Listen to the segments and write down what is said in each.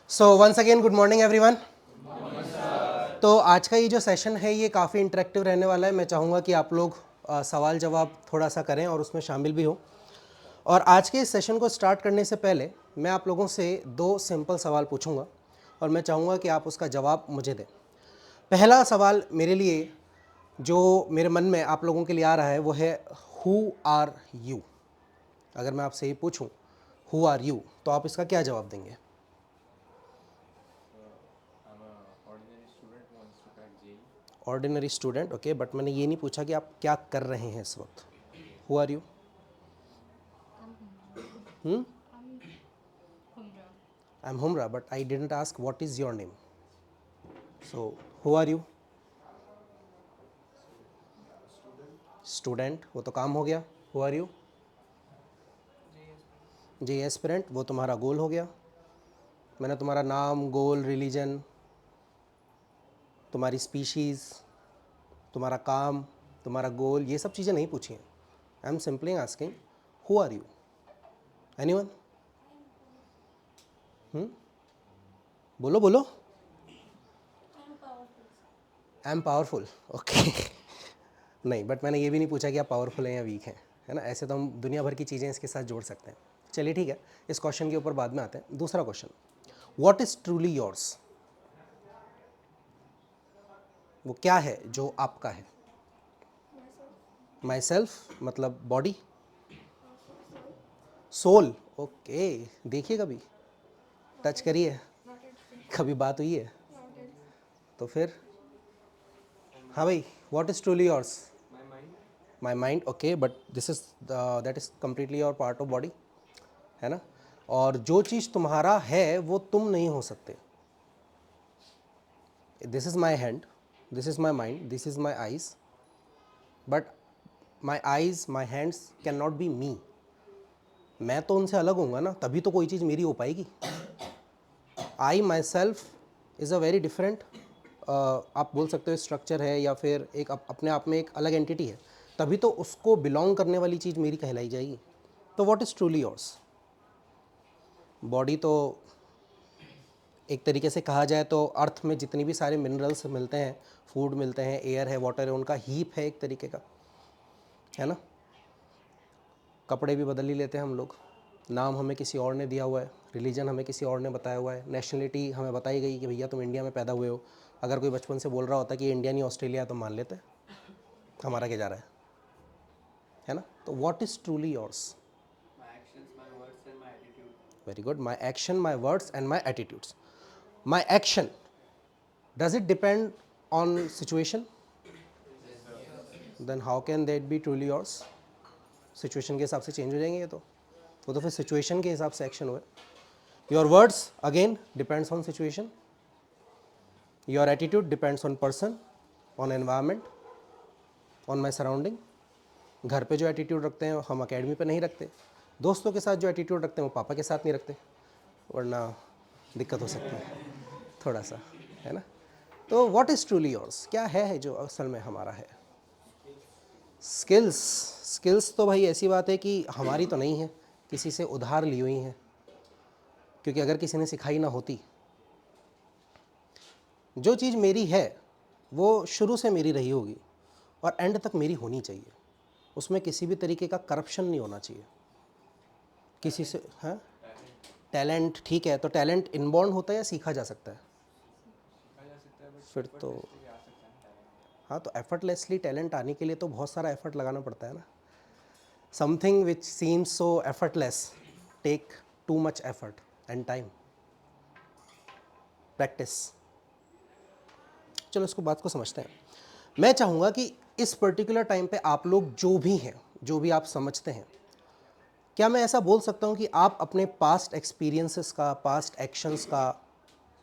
सो once again good morning everyone. तो आज का ये जो सेशन है ये काफ़ी इंटरेक्टिव रहने वाला है। मैं चाहूँगा कि आप लोग सवाल जवाब थोड़ा सा करें और उसमें शामिल भी हो। और आज के इस सेशन को स्टार्ट करने से पहले मैं आप लोगों से दो सिंपल सवाल पूछूंगा और मैं चाहूँगा कि आप उसका जवाब मुझे दें। पहला सवाल मेरे लिए जो मेरे मन में आप लोगों के लिए आ रहा है वो है हु आर यू। अगर मैं आपसे ये पूछूं हु आर यू तो आप इसका क्या जवाब देंगे? ऑर्डिनरी स्टूडेंट, ओके, बट मैंने ये नहीं पूछा कि आप क्या कर रहे हैं इस वक्त। Who are you? I am Humra, but I didn't ask what is your name. So who are you? Student, वो तो काम हो गया। Who are you? JEE aspirant, वो तुम्हारा गोल हो गया। मैंने तुम्हारा नाम, गोल, रिलीजन, तुम्हारी स्पीशीज़, तुम्हारा काम, तुम्हारा गोल, ये सब चीज़ें नहीं पूछी हैं। I am simply asking who are you. Anyone? बोलो बोलो। I am powerful, okay. नहीं, बट मैंने ये भी नहीं पूछा कि आप पावरफुल हैं या वीक हैं, है ना। ऐसे तो हम दुनिया भर की चीज़ें इसके साथ जोड़ सकते हैं। चलिए ठीक है, इस क्वेश्चन के ऊपर बाद में आते हैं। दूसरा question, what is truly yours? वो क्या है जो आपका है? माई सेल्फ मतलब बॉडी, सोल, ओके। देखिए, कभी टच करिए, कभी बात हुई है तो फिर? हाँ भाई, what is truly yours? My mind, okay, but this is that is completely your part of body, है ना। और जो चीज़ तुम्हारा है वो तुम नहीं हो सकते। This is my hand, this is my mind, this is my eyes, but my eyes, my hands can not be me. मैं तो उनसे अलग होऊंगा ना, तभी तो कोई चीज़ मेरी हो पाएगी। I myself is a very different, आप बोल सकते हो स्ट्रक्चर है या फिर एक अपने आप में एक अलग एंटिटी है, तभी तो उसको बिलोंग करने वाली चीज़ मेरी कहलाई जाएगी। तो what is truly yours? Body तो एक तरीके से कहा जाए तो अर्थ में जितनी भी सारे मिनरल्स मिलते हैं, फूड मिलते हैं, एयर है, वाटर है, उनका हीप है एक तरीके का, है ना। कपड़े भी बदल ही लेते हैं हम लोग, नाम हमें किसी और ने दिया हुआ है, रिलीजन हमें किसी और ने बताया हुआ है, नेशनलिटी हमें बताई गई कि भैया तुम इंडिया में पैदा हुए हो। अगर कोई बचपन से बोल रहा होता कि ये इंडिया नहीं ऑस्ट्रेलिया है तो मान लेते, हमारा क्या जा रहा है ना। तो what is truly yours? Very good, my action, my words and my attitudes. My action, does it depend on situation? Then how can that be truly yours? Situation के हिसाब से चेंज हो जाएंगे ये तो, वो तो फिर सिचुएशन के हिसाब से एक्शन हुए। Your words again depends on situation, your attitude depends on person, on environment, on my surrounding. घर पे जो एटीट्यूड रखते हैं हम अकेडमी पे नहीं रखते, दोस्तों के साथ जो एटीट्यूड रखते हैं वो पापा के साथ नहीं रखते, वरना दिक्कत हो सकती है थोड़ा सा, है ना। तो व्हाट इज़ ट्रूली योर्स, क्या है जो असल में हमारा है? स्किल्स, स्किल्स तो भाई ऐसी बात है कि हमारी तो नहीं है, किसी से उधार ली हुई हैं, क्योंकि अगर किसी ने सिखाई ना होती, जो चीज़ मेरी है वो शुरू से मेरी रही होगी और एंड तक मेरी होनी चाहिए, उसमें किसी भी तरीके का करप्शन नहीं होना चाहिए किसी से। हाँ, टैलेंट ठीक है, तो टैलेंट इनबॉर्न होता है या सीखा जा सकता है? फिर तो हाँ, तो एफर्टलेसली टैलेंट आने के लिए तो बहुत सारा एफर्ट लगाना पड़ता है ना। Something which seems so effortless take too much effort and time, practice. चलो इसको बात को समझते हैं। मैं चाहूँगा कि इस पर्टिकुलर टाइम पे आप लोग जो भी हैं, जो भी आप समझते हैं, क्या मैं ऐसा बोल सकता हूँ कि आप अपने पास्ट एक्सपीरियंसेस का, पास्ट एक्शंस का,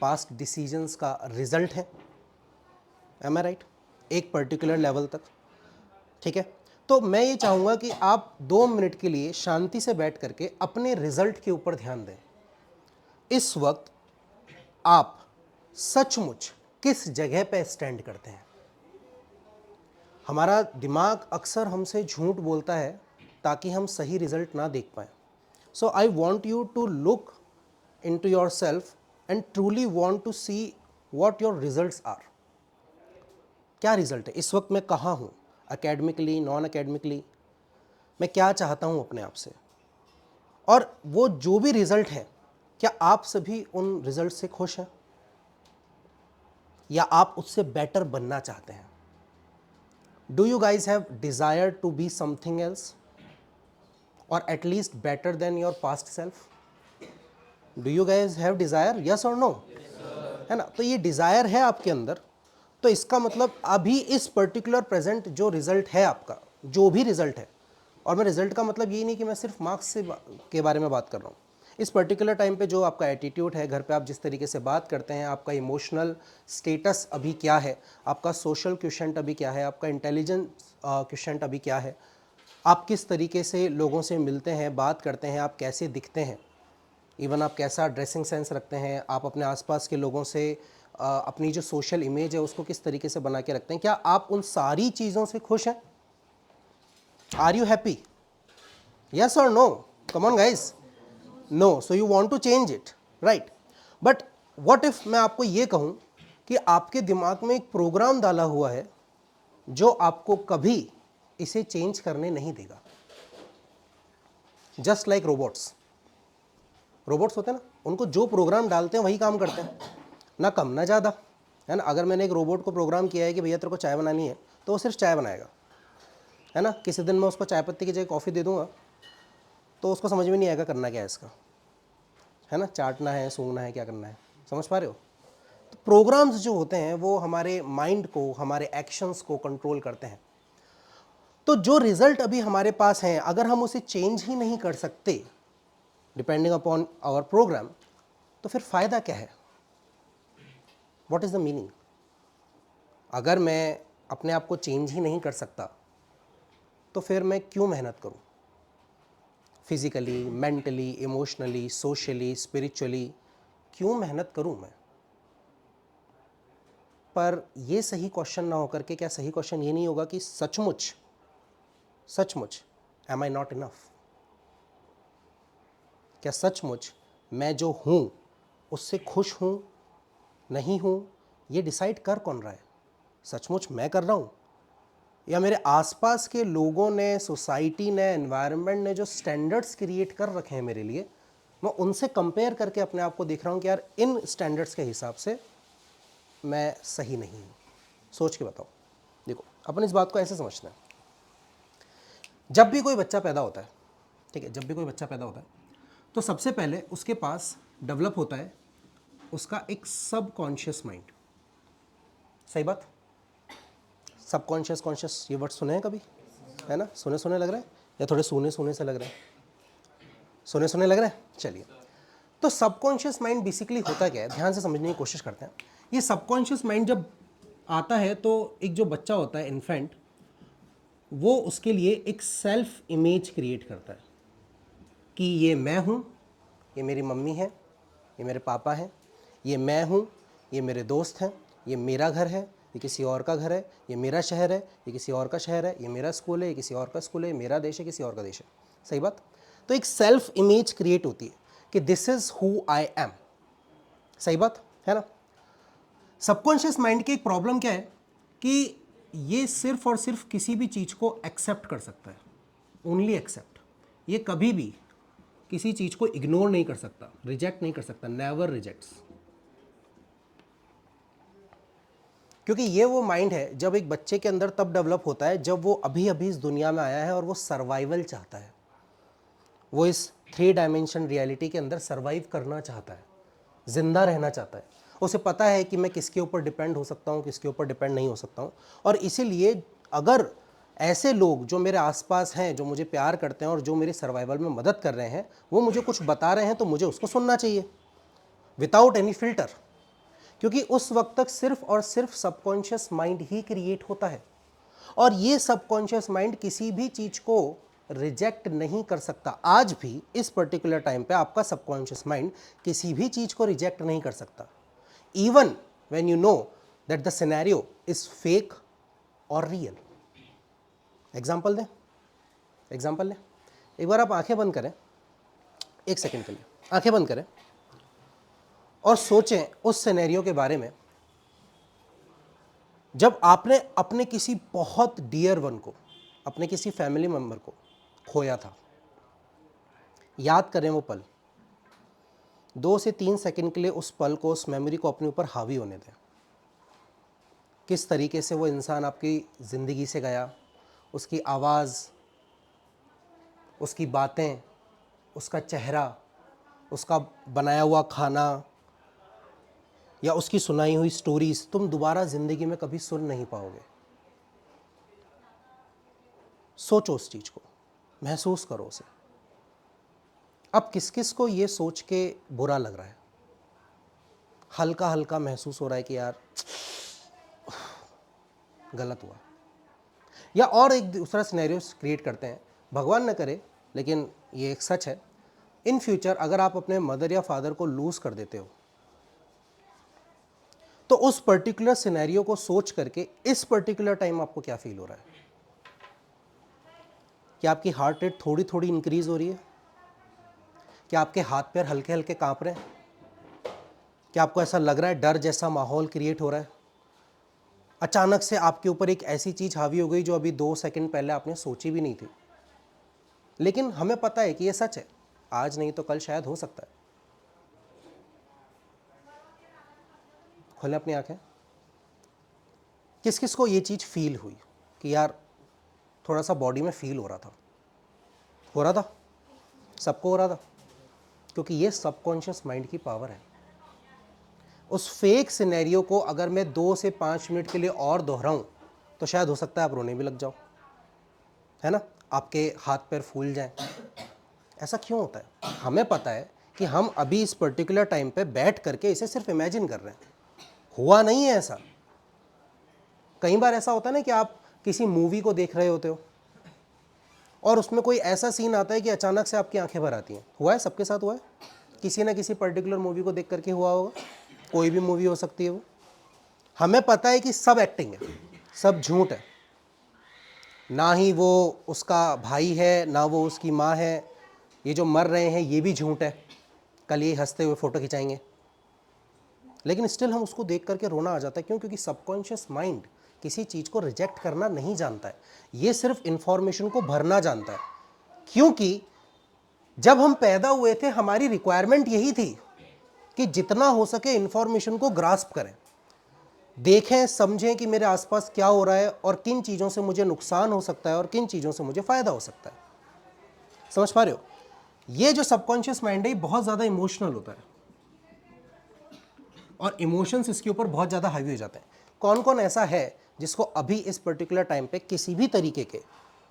पास्ट डिसीजंस का रिजल्ट है? एम आई राइट? एक पर्टिकुलर लेवल तक, ठीक है। तो मैं ये चाहूँगा कि आप 2 मिनट के लिए शांति से बैठ करके अपने रिजल्ट के ऊपर ध्यान दें। इस वक्त आप सचमुच किस जगह पे स्टैंड करते हैं? हमारा दिमाग अक्सर हमसे झूठ बोलता है ताकि हम सही रिजल्ट ना देख पाएँ। So I want you to look into yourself and truly want to see what your results are. क्या रिजल्ट है, इस वक्त मैं कहाँ हूँ, अकेडमिकली, नॉन अकेडमिकली, मैं क्या चाहता हूँ अपने आप से, और वो जो भी रिजल्ट है, क्या आप सभी उन रिजल्ट से खुश हैं या आप उससे बेटर बनना चाहते हैं? Do you guys have desire to be something else और at least better than your past self? Do you guys have desire, yes और नो? है ना? तो ये डिजायर है आपके अंदर, तो इसका मतलब अभी इस पर्टिकुलर प्रेजेंट जो रिजल्ट है आपका, जो भी रिजल्ट है, और मैं रिजल्ट का मतलब यही नहीं कि मैं सिर्फ मार्क्स से के बारे में बात कर रहा हूँ, इस पर्टिकुलर टाइम पे जो आपका एटीट्यूड है, घर पे आप जिस तरीके से बात करते हैं, आपका इमोशनल स्टेटस अभी क्या है, आपका सोशल क्वेश्चंट अभी क्या है, आपका इंटेलिजेंस क्वेश्चंट अभी क्या है, आप किस तरीके से लोगों से मिलते हैं, बात करते हैं, आप कैसे दिखते हैं, इवन आप कैसा ड्रेसिंग सेंस रखते हैं, आप अपने आसपास के लोगों से अपनी जो सोशल इमेज है उसको किस तरीके से बना के रखते हैं, क्या आप उन सारी चीज़ों से खुश हैं? Are you happy? यस और no? Come on guys, no, so you want to change it, right? But what if मैं आपको ये कहूं कि आपके दिमाग में एक प्रोग्राम डाला हुआ है जो आपको कभी इसे चेंज करने नहीं देगा। जस्ट लाइक रोबोट्स, रोबोट्स होते हैं ना, उनको जो प्रोग्राम डालते हैं वही काम करते हैं, ना कम ना ज़्यादा, है ना? अगर मैंने एक रोबोट को प्रोग्राम किया है कि भैया तेरे को चाय बनानी है, तो वो सिर्फ चाय बनाएगा, है ना? किसी दिन मैं उसको चाय पत्ती की जगह कॉफ़ी दे दूंगा तो उसको समझ में नहीं आएगा करना क्या है इसका, है ना? चाटना है, सूंघना है, क्या करना है, समझ पा रहे हो? तो प्रोग्राम्स जो होते हैं वो हमारे माइंड को, हमारे एक्शंस को कंट्रोल करते हैं। तो जो रिजल्ट अभी हमारे पास हैं, अगर हम उसे चेंज ही नहीं कर सकते डिपेंडिंग अपॉन आवर प्रोग्राम, तो फिर फ़ायदा क्या है? What is the meaning? अगर मैं अपने आप को चेंज ही नहीं कर सकता तो फिर मैं क्यों मेहनत करूं? Physically, mentally, emotionally, socially, spiritually क्यों मेहनत करूं मैं? पर ये सही क्वेश्चन ना होकर के क्या सही क्वेश्चन ये नहीं होगा कि सचमुच सचमुच एम आई नॉट इनफ? क्या सचमुच मैं जो हूं उससे खुश हूं, नहीं हूं? ये डिसाइड कर कौन रहा है? सचमुच मैं कर रहा हूं या मेरे आसपास के लोगों ने, सोसाइटी ने, एनवायरनमेंट ने जो स्टैंडर्ड्स क्रिएट कर रखे हैं मेरे लिए, मैं उनसे कंपेयर करके अपने आप को देख रहा हूं कि यार इन स्टैंडर्ड्स के हिसाब से मैं सही नहीं हूं? सोच के बताओ। देखो, अपन इस बात को ऐसे समझते हैं, जब भी कोई बच्चा पैदा होता है, ठीक है, जब भी कोई बच्चा पैदा होता है तो सबसे पहले उसके पास डेवलप होता है उसका एक सबकॉन्शियस माइंड। सही बात? सबकॉन्शियस, कॉन्शियस, ये वर्ड सुने हैं कभी? है ना? सुने सुने लग रहा है या थोड़े सुने सुने से लग रहा है? सुने सुने लग रहा है? चलिए, तो सबकॉन्शियस माइंड बेसिकली होता क्या है, ध्यान से समझने की कोशिश करते हैं। ये सबकॉन्शियस माइंड जब आता है तो एक जो बच्चा होता है, इन्फेंट, वो उसके लिए एक सेल्फ इमेज क्रिएट करता है कि ये मैं हूँ, ये मेरी मम्मी है, ये मेरे पापा हैं, ये मैं हूँ, ये मेरे दोस्त हैं, ये मेरा घर है, ये किसी और का घर है, ये मेरा शहर है, ये किसी और का शहर है, ये मेरा स्कूल है, ये किसी और का स्कूल है, ये मेरा देश है, किसी और का देश है। सही बात? तो एक सेल्फ इमेज क्रिएट होती है कि this is who I M. सही बात है ना? सबकॉन्शियस माइंड की एक प्रॉब्लम क्या है कि ये सिर्फ और सिर्फ किसी भी चीज़ को एक्सेप्ट कर सकता है, ओनली एक्सेप्ट। ये कभी भी किसी चीज़ को इग्नोर नहीं कर सकता, रिजेक्ट नहीं कर सकता, नेवर रिजेक्ट्स। क्योंकि ये वो माइंड है जब एक बच्चे के अंदर तब डेवलप होता है जब वो अभी अभी इस दुनिया में आया है और वो सर्वाइवल चाहता है, वो इस 3 डायमेंशन रियलिटी के अंदर सर्वाइव करना चाहता है, जिंदा रहना चाहता है। उसे पता है कि मैं किसके ऊपर डिपेंड हो सकता हूँ, किसके ऊपर डिपेंड नहीं हो सकता हूँ। और इसीलिए अगर ऐसे लोग जो मेरे आसपास हैं, जो मुझे प्यार करते हैं और जो मेरे सर्वाइवल में मदद कर रहे हैं, वो मुझे कुछ बता रहे हैं तो मुझे उसको सुनना चाहिए विदाउट एनी फिल्टर, क्योंकि उस वक्त तक सिर्फ और सिर्फ सबकॉन्शियस माइंड ही क्रिएट होता है। और ये सबकॉन्शियस माइंड किसी भी चीज को रिजेक्ट नहीं कर सकता। आज भी इस पर्टिकुलर टाइम पे आपका सबकॉन्शियस माइंड किसी भी चीज को रिजेक्ट नहीं कर सकता, even when you know that the scenario is fake और रियल। एग्जाम्पल दें? एग्जाम्पल लें, एक बार आप आंखें बंद करें, एक सेकेंड के लिए आंखें बंद करें और सोचें उस सिनेरियो के बारे में जब आपने अपने किसी बहुत डियर वन को, अपने किसी फैमिली मेंबर को खोया था। याद करें वो पल, 2 से 3 सेकंड के लिए उस पल को, उस मेमोरी को अपने ऊपर हावी होने दें। किस तरीके से वो इंसान आपकी ज़िंदगी से गया, उसकी आवाज़, उसकी बातें, उसका चेहरा, उसका बनाया हुआ खाना या उसकी सुनाई हुई स्टोरीज तुम दोबारा ज़िंदगी में कभी सुन नहीं पाओगे। सोचो उस चीज़ को, महसूस करो उसे। अब किस किस को ये सोच के बुरा लग रहा है, हल्का हल्का महसूस हो रहा है कि यार गलत हुआ। या और एक दूसरा सिनेरियो क्रिएट करते हैं, भगवान न करे लेकिन ये एक सच है, इन फ्यूचर अगर आप अपने मदर या फादर को लूज़ कर देते हो तो उस पर्टिकुलर सिनेरियो को सोच करके इस पर्टिकुलर टाइम आपको क्या फील हो रहा है? क्या आपकी हार्ट रेट थोड़ी थोड़ी इंक्रीज हो रही है? क्या आपके हाथ पैर हल्के हल्के कांप रहे हैं? क्या आपको ऐसा लग रहा है डर जैसा माहौल क्रिएट हो रहा है? अचानक से आपके ऊपर एक ऐसी चीज हावी हो गई जो अभी 2 सेकंड पहले आपने सोची भी नहीं थी, लेकिन हमें पता है कि ये सच है, आज नहीं तो कल शायद हो सकता है। खोलें अपनी आंखें। किस किस को ये चीज फील हुई कि यार थोड़ा सा बॉडी में फील हो रहा था? हो रहा था, सबको हो रहा था, क्योंकि ये सबकॉन्शियस माइंड की पावर है। उस फेक सिनेरियो को अगर मैं 2 से 5 मिनट के लिए और दोहराऊं तो शायद हो सकता है आप रोने भी लग जाओ, है ना, आपके हाथ पैर फूल जाएं। ऐसा क्यों होता है? हमें पता है कि हम अभी इस पर्टिकुलर टाइम पे बैठ करके इसे सिर्फ इमेजिन कर रहे हैं, हुआ नहीं है ऐसा। कई बार ऐसा होता है ना कि आप किसी मूवी को देख रहे होते हो और उसमें कोई ऐसा सीन आता है कि अचानक से आपकी आंखें भर आती हैं। हुआ है, सबके साथ हुआ है, किसी ना किसी पर्टिकुलर मूवी को देख करके हुआ होगा, कोई भी मूवी हो सकती है वो। हमें पता है कि सब एक्टिंग है, सब झूठ है, ना ही वो उसका भाई है ना वो उसकी माँ है, ये जो मर रहे हैं ये भी झूठ है, कल ये हंसते हुए फ़ोटो खिंचाएंगे, लेकिन स्टिल हम उसको देख करके रोना आ जाता है। क्यों? क्योंकि सबकॉन्शियस माइंड किसी चीज़ को रिजेक्ट करना नहीं जानता है, ये सिर्फ इंफॉर्मेशन को भरना जानता है। क्योंकि जब हम पैदा हुए थे हमारी रिक्वायरमेंट यही थी कि जितना हो सके इंफॉर्मेशन को ग्रास्प करें, देखें समझें कि मेरे आसपास क्या हो रहा है और किन चीज़ों से मुझे नुकसान हो सकता है और किन चीज़ों से मुझे फ़ायदा हो सकता है। समझ पा रहे हो? ये जो सबकॉन्शियस माइंड है बहुत ज़्यादा इमोशनल होता है और इमोशंस इसके ऊपर बहुत ज़्यादा हावी हो जाते हैं। कौन कौन ऐसा है जिसको अभी इस पर्टिकुलर टाइम पे किसी भी तरीके के,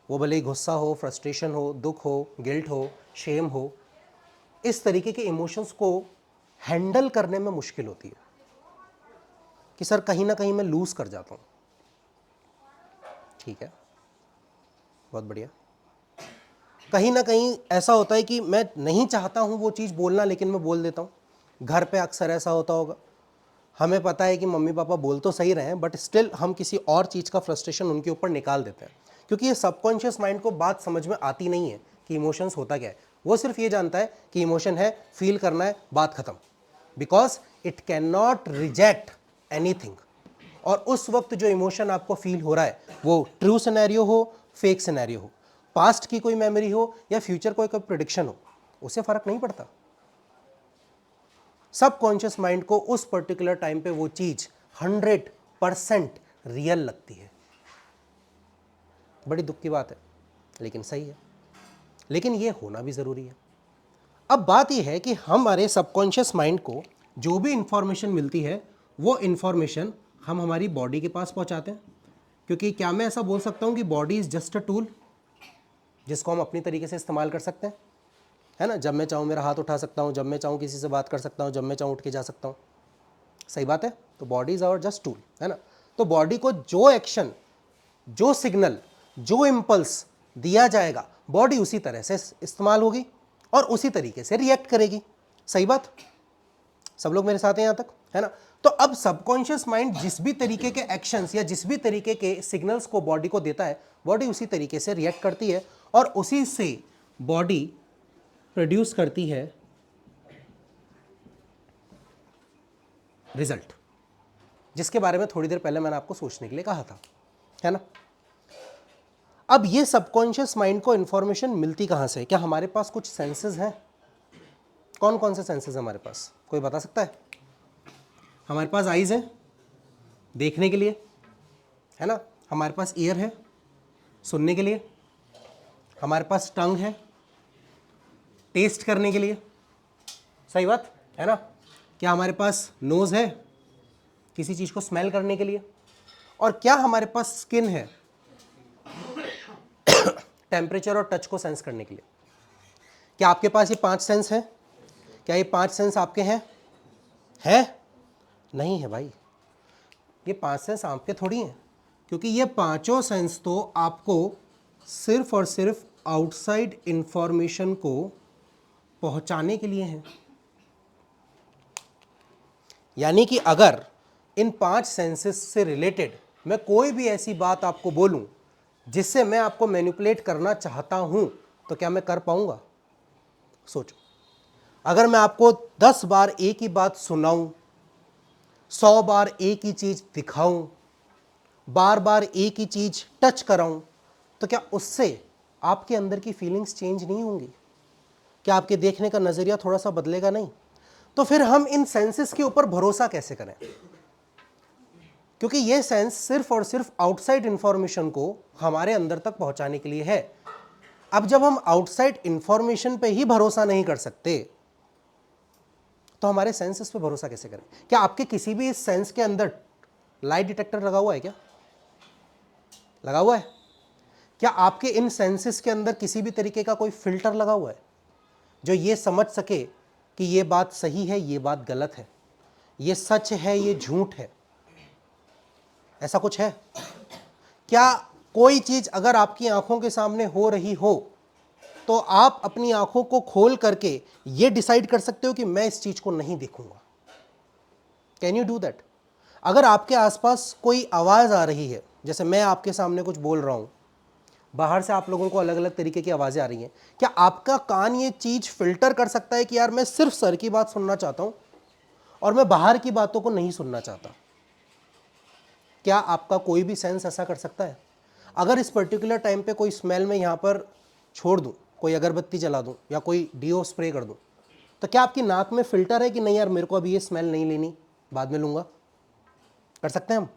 वो भले ही गुस्सा हो, फ्रस्ट्रेशन हो, दुख हो, गिल्ट हो, शेम हो, इस तरीके के इमोशंस को हैंडल करने में मुश्किल होती है कि सर कहीं ना कहीं मैं लूज कर जाता हूँ? ठीक है, बहुत बढ़िया। कहीं ना कहीं ऐसा होता है कि मैं नहीं चाहता हूँ वो चीज़ बोलना, लेकिन मैं बोल देता हूँ। घर पे अक्सर ऐसा होता होगा, हमें पता है कि मम्मी पापा बोल तो सही रहे हैं बट स्टिल हम किसी और चीज़ का फ्रस्ट्रेशन उनके ऊपर निकाल देते हैं, क्योंकि ये सबकॉन्शियस माइंड को बात समझ में आती नहीं है कि इमोशंस होता क्या है। वो सिर्फ ये जानता है कि इमोशन है, फील करना है, बात खत्म, because it can not reject anything. और उस वक्त जो इमोशन आपको फील हो रहा है वो ट्रू सिनेरियो हो, फेक सिनेरियो हो, पास्ट की कोई मेमोरी हो या फ्यूचर कोई प्रिडिक्शन हो, उससे फर्क नहीं पड़ता। सबकॉन्शियस माइंड को उस पर्टिकुलर टाइम पे वो चीज 100% रियल लगती है। बड़ी दुख की बात है, लेकिन सही है, लेकिन ये होना भी जरूरी है। अब बात यह है कि हमारे सबकॉन्शियस माइंड को जो भी इंफॉर्मेशन मिलती है वो इंफॉर्मेशन हम हमारी बॉडी के पास पहुंचाते हैं। क्योंकि क्या मैं ऐसा बोल सकता हूं कि body is just a tool जिसको हम अपनी तरीके से इस्तेमाल कर सकते हैं, है ना? जब मैं चाहूँ मेरा हाथ उठा सकता हूँ, जब मैं चाहूँ किसी से बात कर सकता हूँ, जब मैं चाहूँ उठ के जा सकता हूँ। सही बात है। तो body is our just tool, है ना? तो बॉडी को जो एक्शन, जो सिग्नल, जो इम्पल्स दिया जाएगा, बॉडी उसी तरह से इस्तेमाल होगी और उसी तरीके से रिएक्ट करेगी। सही बात? सब लोग मेरे साथ हैं यहाँ तक, है ना? तो अब सबकॉन्शियस माइंड जिस भी तरीके के एक्शंस या जिस भी तरीके के सिग्नल्स को बॉडी को देता है, बॉडी उसी तरीके से रिएक्ट करती है और उसी से बॉडी प्रोड्यूस करती है रिजल्ट, जिसके बारे में थोड़ी देर पहले मैंने आपको सोचने के लिए कहा था, है ना। अब ये सबकॉन्शियस माइंड को इंफॉर्मेशन मिलती कहाँ से? क्या हमारे पास कुछ सेंसेस हैं? कौन कौन से सेंसेस हैं हमारे पास, कोई बता सकता है? हमारे पास आईज है देखने के लिए, है ना। हमारे पास ईयर है सुनने के लिए, हमारे पास टंग है टेस्ट करने के लिए, सही बात है ना। क्या हमारे पास नोज है किसी चीज को स्मेल करने के लिए, और क्या हमारे पास स्किन है टेम्परेचर और टच को सेंस करने के लिए? क्या आपके पास ये 5 सेंस हैं? क्या ये 5 सेंस आपके हैं? नहीं है भाई, ये 5 सेंस आपके थोड़ी हैं, क्योंकि ये पांचों सेंस तो आपको सिर्फ और सिर्फ आउटसाइड इंफॉर्मेशन को पहुंचाने के लिए हैं। यानी कि अगर इन 5 सेंसेस से रिलेटेड मैं कोई भी ऐसी बात आपको बोलूं जिससे मैं आपको मैनिपुलेट करना चाहता हूं, तो क्या मैं कर पाऊंगा? सोचो, अगर मैं आपको 10 बार एक ही बात सुनाऊं, 100 बार एक ही चीज दिखाऊं, बार बार एक ही चीज टच कराऊं, तो क्या उससे आपके अंदर की फीलिंग्स चेंज नहीं होंगी? क्या आपके देखने का नजरिया थोड़ा सा बदलेगा नहीं? तो फिर हम इन सेंसेस के ऊपर भरोसा कैसे करें? क्योंकि ये सेंस सिर्फ और सिर्फ आउटसाइड इंफॉर्मेशन को हमारे अंदर तक पहुंचाने के लिए है। अब जब हम आउटसाइड इंफॉर्मेशन पे ही भरोसा नहीं कर सकते, तो हमारे सेंसेस पे भरोसा कैसे करें? क्या आपके किसी भी इस सेंस के अंदर लाइट डिटेक्टर लगा हुआ है? क्या लगा हुआ है? क्या आपके इन सेंसेस के अंदर किसी भी तरीके का कोई फिल्टर लगा हुआ है जो ये समझ सके कि ये बात सही है, ये बात गलत है, ये सच है, ये झूठ है? ऐसा कुछ है? क्या कोई चीज अगर आपकी आंखों के सामने हो रही हो तो आप अपनी आंखों को खोल करके ये डिसाइड कर सकते हो कि मैं इस चीज को नहीं देखूंगा? Can you do that? अगर आपके आसपास कोई आवाज आ रही है, जैसे मैं आपके सामने कुछ बोल रहा हूं, बाहर से आप लोगों को अलग अलग तरीके की आवाजें आ रही हैं, क्या आपका कान ये चीज फिल्टर कर सकता है कि यार मैं सिर्फ सर की बात सुनना चाहता हूं और मैं बाहर की बातों को नहीं सुनना चाहता? क्या आपका कोई भी सेंस ऐसा कर सकता है? अगर इस पर्टिकुलर टाइम पे कोई स्मेल में यहां पर छोड़ दूं, कोई अगरबत्ती जला दूं या कोई डीओ स्प्रे कर दूं, तो क्या आपकी नाक में फिल्टर है कि नहीं यार मेरे को अभी ये स्मेल नहीं लेनी, बाद में लूंगा? कर सकते हैं हम?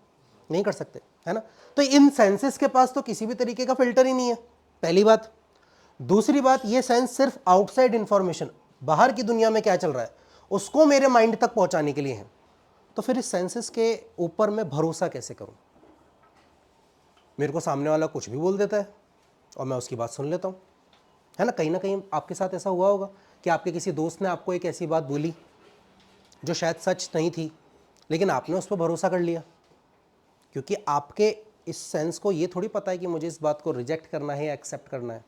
नहीं कर सकते, है ना। तो इन सेंसेस के पास तो किसी भी तरीके का फिल्टर ही नहीं है, पहली बात। दूसरी बात, ये सेंस सिर्फ आउटसाइड इंफॉर्मेशन, बाहर की दुनिया में क्या चल रहा है उसको मेरे माइंड तक पहुंचाने के लिए है। तो फिर इस सेंसेस के ऊपर मैं भरोसा कैसे करूं? मेरे को सामने वाला कुछ भी बोल देता है और मैं उसकी बात सुन लेता हूं, है ना। कहीं आपके साथ ऐसा हुआ होगा कि आपके किसी दोस्त ने आपको एक ऐसी बात बोली जो शायद सच नहीं थी, लेकिन आपने उस पर भरोसा कर लिया, क्योंकि आपके इस सेंस को ये थोड़ी पता है कि मुझे इस बात को रिजेक्ट करना है या एक्सेप्ट करना है।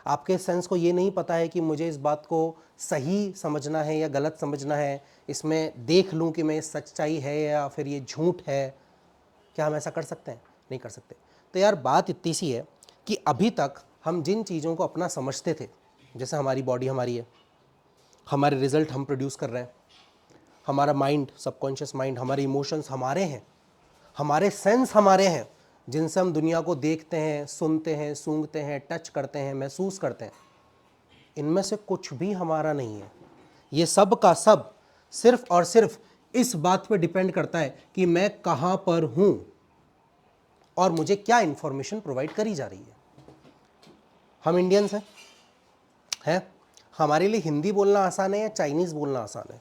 आपके इस सेंस को ये नहीं पता है कि मुझे इस बात को सही समझना है या गलत समझना है, इसमें देख लूं कि मैं सच्चाई है या फिर ये झूठ है। क्या हम ऐसा कर सकते हैं? नहीं कर सकते। तो यार बात इतनी सी है कि अभी तक हम जिन चीज़ों को अपना समझते थे, जैसे हमारी बॉडी हमारी है, हमारे रिजल्ट हम प्रोड्यूस कर रहे हैं, हमारा माइंड, सबकॉन्शियस माइंड, हमारे इमोशंस हमारे हैं, हमारे सेंस हमारे हैं जिनसे हम दुनिया को देखते हैं, सुनते हैं, सूंघते हैं, टच करते हैं, महसूस करते हैं, इनमें से कुछ भी हमारा नहीं है। ये सब का सब सिर्फ और सिर्फ इस बात पे डिपेंड करता है कि मैं कहाँ पर हूँ और मुझे क्या इंफॉर्मेशन प्रोवाइड करी जा रही है। हम इंडियंस हैं, हमारे लिए हिंदी बोलना आसान है या चाइनीज़ बोलना आसान है?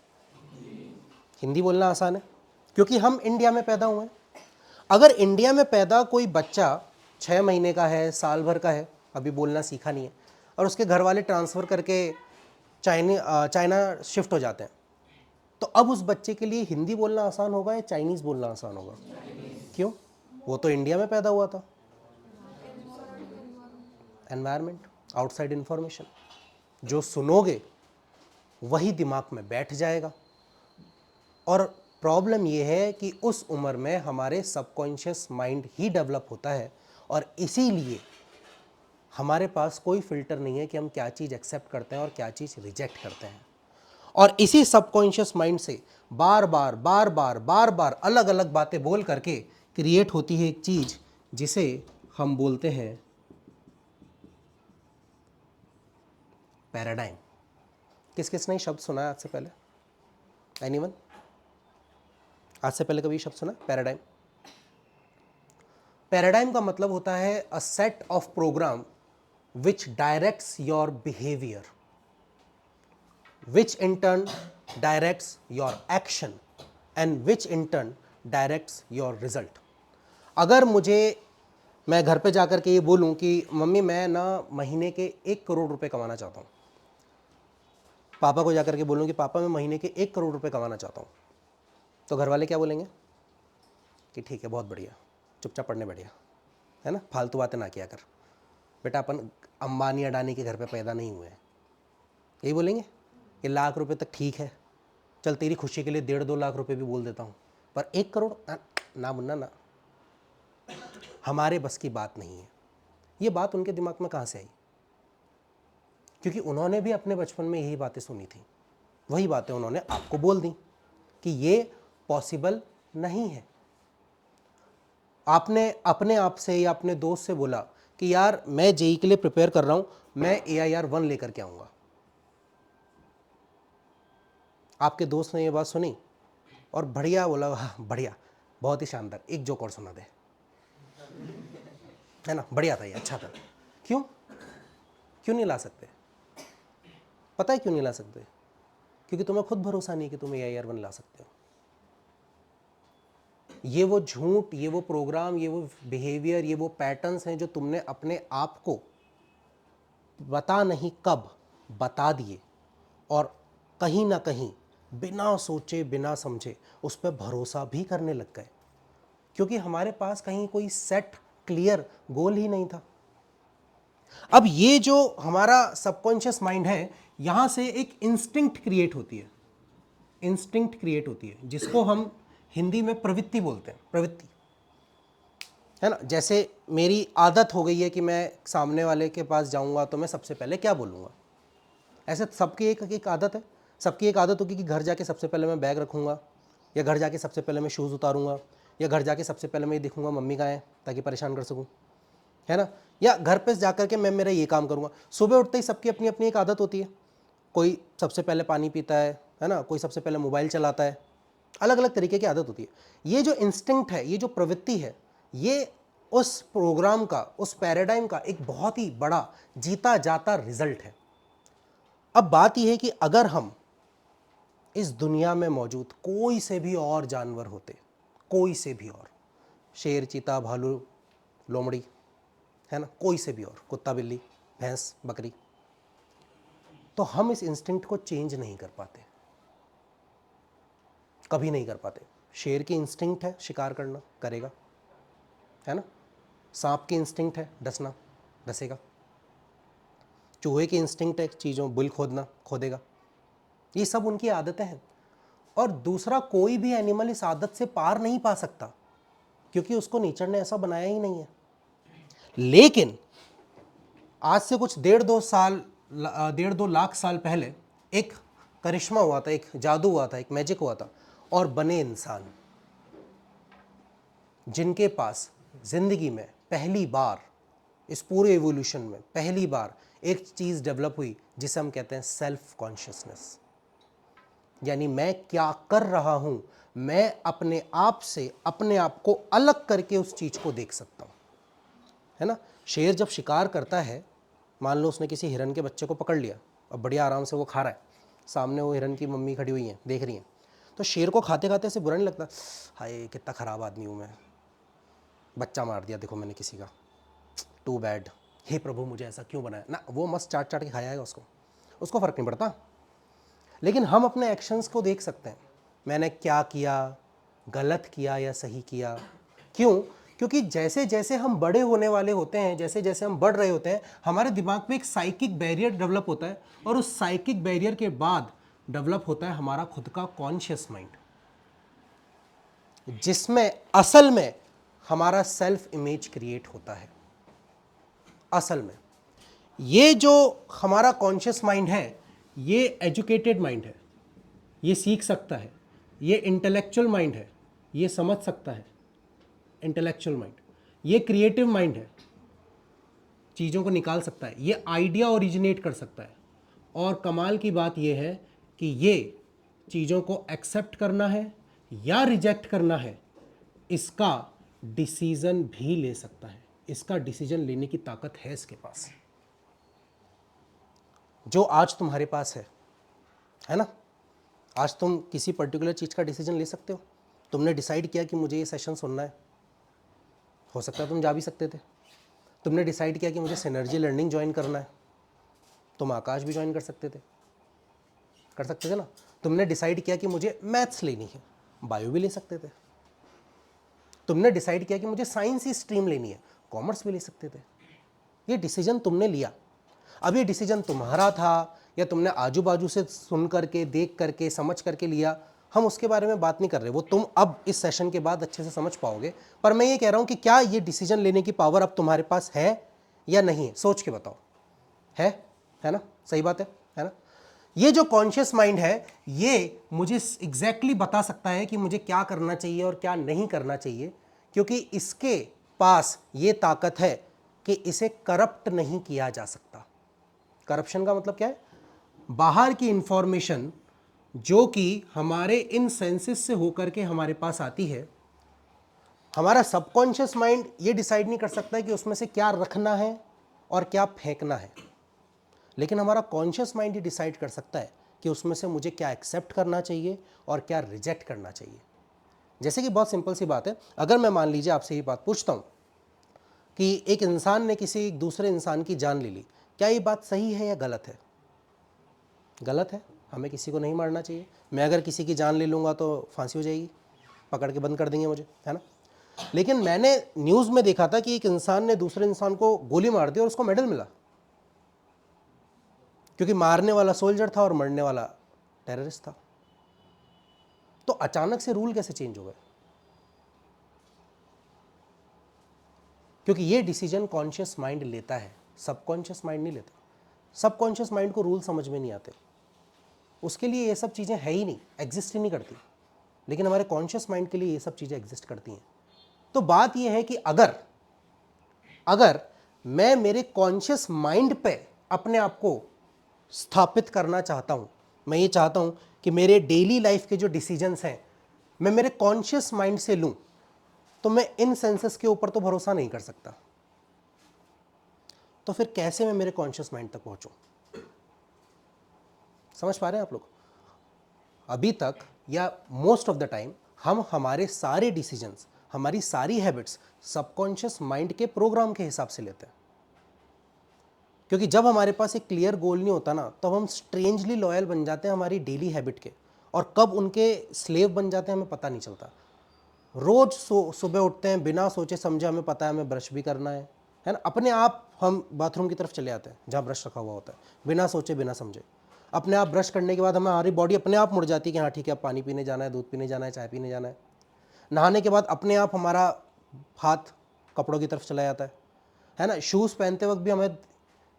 हिंदी बोलना आसान है, क्योंकि हम इंडिया में पैदा हुए हैं। अगर इंडिया में पैदा कोई बच्चा 6 महीने का है, साल भर का है, अभी बोलना सीखा नहीं है, और उसके घर वाले ट्रांसफ़र करके चाइना शिफ्ट हो जाते हैं, तो अब उस बच्चे के लिए हिंदी बोलना आसान होगा या चाइनीज़ बोलना आसान होगा? क्यों? वो तो इंडिया में पैदा हुआ था। एनवायरनमेंट, आउटसाइड इंफॉर्मेशन, जो सुनोगे वही दिमाग में बैठ जाएगा। और प्रॉब्लम ये है कि उस उम्र में हमारे सबकॉन्शियस माइंड ही डेवलप होता है, और इसीलिए हमारे पास कोई फिल्टर नहीं है कि हम क्या चीज़ एक्सेप्ट करते हैं और क्या चीज़ रिजेक्ट करते हैं। और इसी सबकॉन्शियस माइंड से बार बार बार बार बार बार अलग अलग बातें बोल करके क्रिएट होती है एक चीज जिसे हम बोलते हैं पैराडाइम। किस किसने ये शब्द सुना है आज से पहले? एनीवन? आज से पहले कभी ये शब्द सुना पैराडाइम? पैराडाइम का मतलब होता है a set of program which directs your behaviour, which in turn directs your action and which in turn directs your result। अगर मैं घर पे जाकर के ये बोलूं कि मम्मी मैं ना महीने के 1 करोड़ रुपए कमाना चाहता हूँ, पापा को जाकर के बोलूं कि पापा मैं महीने के 1 करोड़ रुपए कमाना चाहता हूँ, तो घर वाले क्या बोलेंगे कि ठीक है, बहुत बढ़िया, चुपचाप पढ़ने बढ़िया, है ना, फालतू बातें ना किया कर बेटा, अपन अंबानी अडानी के घर पे पैदा नहीं हुए हैं। यही बोलेंगे कि लाख रुपए तक ठीक है, चल तेरी खुशी के लिए 1.5-2 लाख रुपए भी बोल देता हूँ, पर 1 करोड़ ना मुन्ना ना, हमारे बस की बात नहीं है। ये बात उनके दिमाग में कहाँ से आई? क्योंकि उन्होंने भी अपने बचपन में यही बातें सुनी थी, वही बातें उन्होंने आपको बोल दी कि ये पॉसिबल नहीं है। आपने अपने आप से या अपने दोस्त से बोला कि यार मैं जेई के लिए प्रिपेयर कर रहा हूँ, मैं AIR 1 लेकर के आऊँगा। आपके दोस्त ने ये बात सुनी और बढ़िया बोला, हाँ बढ़िया, बहुत ही शानदार, एक जोक और सुना दे, है ना, बढ़िया था ये, अच्छा था। क्यों नहीं ला सकते? पता है क्यों नहीं ला सकते? क्योंकि तुम्हें खुद भरोसा नहीं कि तुम AIR 1 ला सकते हो। ये वो झूठ, ये वो प्रोग्राम, ये वो बिहेवियर, ये वो पैटर्न्स हैं जो तुमने अपने आप को बता नहीं कब बता दिए और कहीं ना कहीं बिना सोचे बिना समझे उस पर भरोसा भी करने लग गए, क्योंकि हमारे पास कहीं कोई सेट क्लियर गोल ही नहीं था। अब ये जो हमारा सबकॉन्शियस माइंड है, यहां से एक इंस्टिंक्ट क्रिएट होती है, जिसको हम हिंदी में प्रवृत्ति बोलते हैं, प्रवृत्ति, है ना। जैसे मेरी आदत हो गई है कि मैं सामने वाले के पास जाऊंगा तो मैं सबसे पहले क्या बोलूंगा, ऐसे सबकी एक आदत है। सबकी एक आदत होगी कि घर जाके सबसे पहले मैं बैग रखूंगा, या घर जाके सबसे पहले मैं शूज़ उतारूंगा, या घर जाके सबसे पहले मैं ये देखूंगा मम्मी कहाँ है ताकि परेशान कर सकूं, है ना, या घर पे जाकर के मैं मेरा ये काम करूंगा। सुबह उठते ही सबकी अपनी अपनी एक आदत होती है, कोई सबसे पहले पानी पीता है ना, कोई सबसे पहले मोबाइल चलाता है, अलग अलग तरीके की आदत होती है। ये जो इंस्टिंक्ट है, ये जो प्रवृत्ति है, ये उस प्रोग्राम का, उस पैराडाइम का एक बहुत ही बड़ा जीता जाता रिजल्ट है। अब बात यह है कि अगर हम इस दुनिया में मौजूद कोई से भी और जानवर होते, कोई से भी और, शेर, चीता, भालू, लोमड़ी, है ना, कोई से भी और, कुत्ता, बिल्ली, भैंस, बकरी, तो हम इस इंस्टिंक्ट को चेंज नहीं कर पाते, कभी नहीं कर पाते। शेर की इंस्टिंक्ट है शिकार करना, करेगा, है ना, सांप की इंस्टिंक्ट है डसना, डसेगा, चूहे की इंस्टिंक्ट है चीज़ों बिल खोदना, खोदेगा। ये सब उनकी आदतें हैं, और दूसरा कोई भी एनिमल इस आदत से पार नहीं पा सकता, क्योंकि उसको नेचर ने ऐसा बनाया ही नहीं है। लेकिन आज से कुछ 1.5-2 लाख साल पहले एक करिश्मा हुआ था, एक जादू हुआ था, एक मैजिक हुआ था, और बने इंसान जिनके पास जिंदगी में पहली बार, इस पूरे एवोल्यूशन में पहली बार एक चीज डेवलप हुई जिसे हम कहते हैं सेल्फ कॉन्शियसनेस। यानी मैं क्या कर रहा हूं, मैं अपने आप से अपने आप को अलग करके उस चीज को देख सकता हूं, है ना। शेर जब शिकार करता है, मान लो उसने किसी हिरन के बच्चे को पकड़ लिया और बढ़िया आराम से वो खा रहा है, सामने वो हिरन की मम्मी खड़ी हुई है, देख रही है, तो शेर को खाते खाते ऐसे बुरा नहीं लगता, हाय कितना ख़राब आदमी हूँ मैं, बच्चा मार दिया देखो मैंने किसी का, टू बैड, हे प्रभु मुझे ऐसा क्यों बनाया ना। वो मस्त चाट चाट के खाया है उसको फ़र्क नहीं पड़ता। लेकिन हम अपने एक्शंस को देख सकते हैं, मैंने क्या किया, गलत किया या सही किया। क्यों? क्योंकि जैसे जैसे हम बड़े होने वाले होते हैं, जैसे जैसे हम बढ़ रहे होते हैं, हमारे दिमाग में एक साइकिक बैरियर डेवलप होता है, और उस साइकिक बैरियर के बाद डेवलप होता है हमारा खुद का कॉन्शियस माइंड, जिसमें असल में हमारा सेल्फ इमेज क्रिएट होता है। असल में ये जो हमारा कॉन्शियस माइंड है, ये एजुकेटेड माइंड है, ये सीख सकता है, ये इंटेलेक्चुअल माइंड है, ये समझ सकता है, इंटेलेक्चुअल माइंड। ये क्रिएटिव माइंड है, चीज़ों को निकाल सकता है, ये आइडिया ओरिजिनेट कर सकता है। और कमाल की बात ये है कि ये चीज़ों को एक्सेप्ट करना है या रिजेक्ट करना है, इसका डिसीजन भी ले सकता है। इसका डिसीजन लेने की ताकत है इसके पास, जो आज तुम्हारे पास है ना। आज तुम किसी पर्टिकुलर चीज़ का डिसीजन ले सकते हो। तुमने डिसाइड किया कि मुझे ये सेशन सुनना है, हो सकता है तुम जा भी सकते थे। तुमने डिसाइड किया कि मुझे सिनर्जी लर्निंग ज्वाइन करना है, तुम आकाश भी ज्वाइन कर सकते थे ना। तुमने डिसाइड किया कि मुझे मैथ्स लेनी है, बायो भी ले सकते थे। तुमने डिसाइड किया कि मुझे साइंस ही स्ट्रीम लेनी है, कॉमर्स भी ले सकते थे। ये डिसीजन तुमने लिया। अब ये डिसीजन तुम्हारा था या तुमने आजू बाजू से सुन करके, देख करके, समझ करके लिया, हम उसके बारे में बात नहीं कर रहे। वो तुम अब इस सेशन के बाद अच्छे से समझ पाओगे। पर मैं ये कह रहा हूं कि क्या ये डिसीजन लेने की पावर अब तुम्हारे पास है या नहीं है, सोच के बताओ। है ना, सही बात है ना। ये जो कॉन्शियस माइंड है, ये मुझे एग्जैक्टली बता सकता है कि मुझे क्या करना चाहिए और क्या नहीं करना चाहिए, क्योंकि इसके पास ये ताकत है कि इसे करप्ट नहीं किया जा सकता। करप्शन का मतलब क्या है? बाहर की इंफॉर्मेशन जो कि हमारे इन सेंसेस से होकर के हमारे पास आती है, हमारा सबकॉन्शियस माइंड ये डिसाइड नहीं कर सकता है कि उसमें से क्या रखना है और क्या फेंकना है, लेकिन हमारा कॉन्शियस माइंड ही डिसाइड कर सकता है कि उसमें से मुझे क्या एक्सेप्ट करना चाहिए और क्या रिजेक्ट करना चाहिए। जैसे कि बहुत सिंपल सी बात है, अगर मैं मान लीजिए आपसे ये बात पूछता हूँ कि एक इंसान ने किसी दूसरे इंसान की जान ले ली, क्या ये बात सही है या गलत है? गलत है, हमें किसी को नहीं मारना चाहिए। मैं अगर किसी की जान ले लूँगा तो फांसी हो जाएगी, पकड़ के बंद कर देंगे मुझे, है ना। लेकिन मैंने न्यूज़ में देखा था कि एक इंसान ने दूसरे इंसान को गोली मार दी और उसको मेडल मिला, क्योंकि मारने वाला सोल्जर था और मरने वाला टेररिस्ट था। तो अचानक से रूल कैसे चेंज हो गए? क्योंकि ये डिसीजन कॉन्शियस माइंड लेता है, सबकॉन्शियस माइंड नहीं लेता। सबकॉन्शियस माइंड को रूल समझ में नहीं आते, उसके लिए ये सब चीज़ें है ही नहीं, एग्जिस्ट ही नहीं करती। लेकिन हमारे कॉन्शियस माइंड के लिए ये सब चीज़ें एग्जिस्ट करती हैं। तो बात ये है कि अगर मैं मेरे कॉन्शियस माइंड पे अपने आप को स्थापित करना चाहता हूँ, मैं ये चाहता हूँ कि मेरे डेली लाइफ के जो डिसीजंस हैं मैं मेरे कॉन्शियस माइंड से लूँ, तो मैं इन सेंसेस के ऊपर तो भरोसा नहीं कर सकता। तो फिर कैसे मैं मेरे कॉन्शियस माइंड तक पहुँचूँ? समझ पा रहे हैं आप लोग? अभी तक या मोस्ट ऑफ द टाइम हम हमारे सारे डिसीजंस, हमारी सारी हैबिट्स सबकॉन्शियस माइंड के प्रोग्राम के हिसाब से लेते हैं। क्योंकि जब हमारे पास एक क्लियर गोल नहीं होता ना, तब हम स्ट्रेंजली लॉयल बन जाते हैं हमारी डेली हैबिट के, और कब उनके स्लेव बन जाते हैं हमें पता नहीं चलता। रोज सुबह उठते हैं बिना सोचे समझे, हमें पता है हमें ब्रश भी करना है ना, अपने आप हम बाथरूम की तरफ चले आते हैं जहाँ ब्रश रखा हुआ होता है, बिना सोचे बिना समझे। अपने आप ब्रश करने के बाद हमारी बॉडी अपने आप मुड़ जाती है कि हाँ ठीक है, अब पानी पीने जाना है, दूध पीने जाना है, चाय पीने जाना है। नहाने के बाद अपने आप हमारा हाथ कपड़ों की तरफ चला जाता है ना। शूज़ पहनते वक्त भी हमें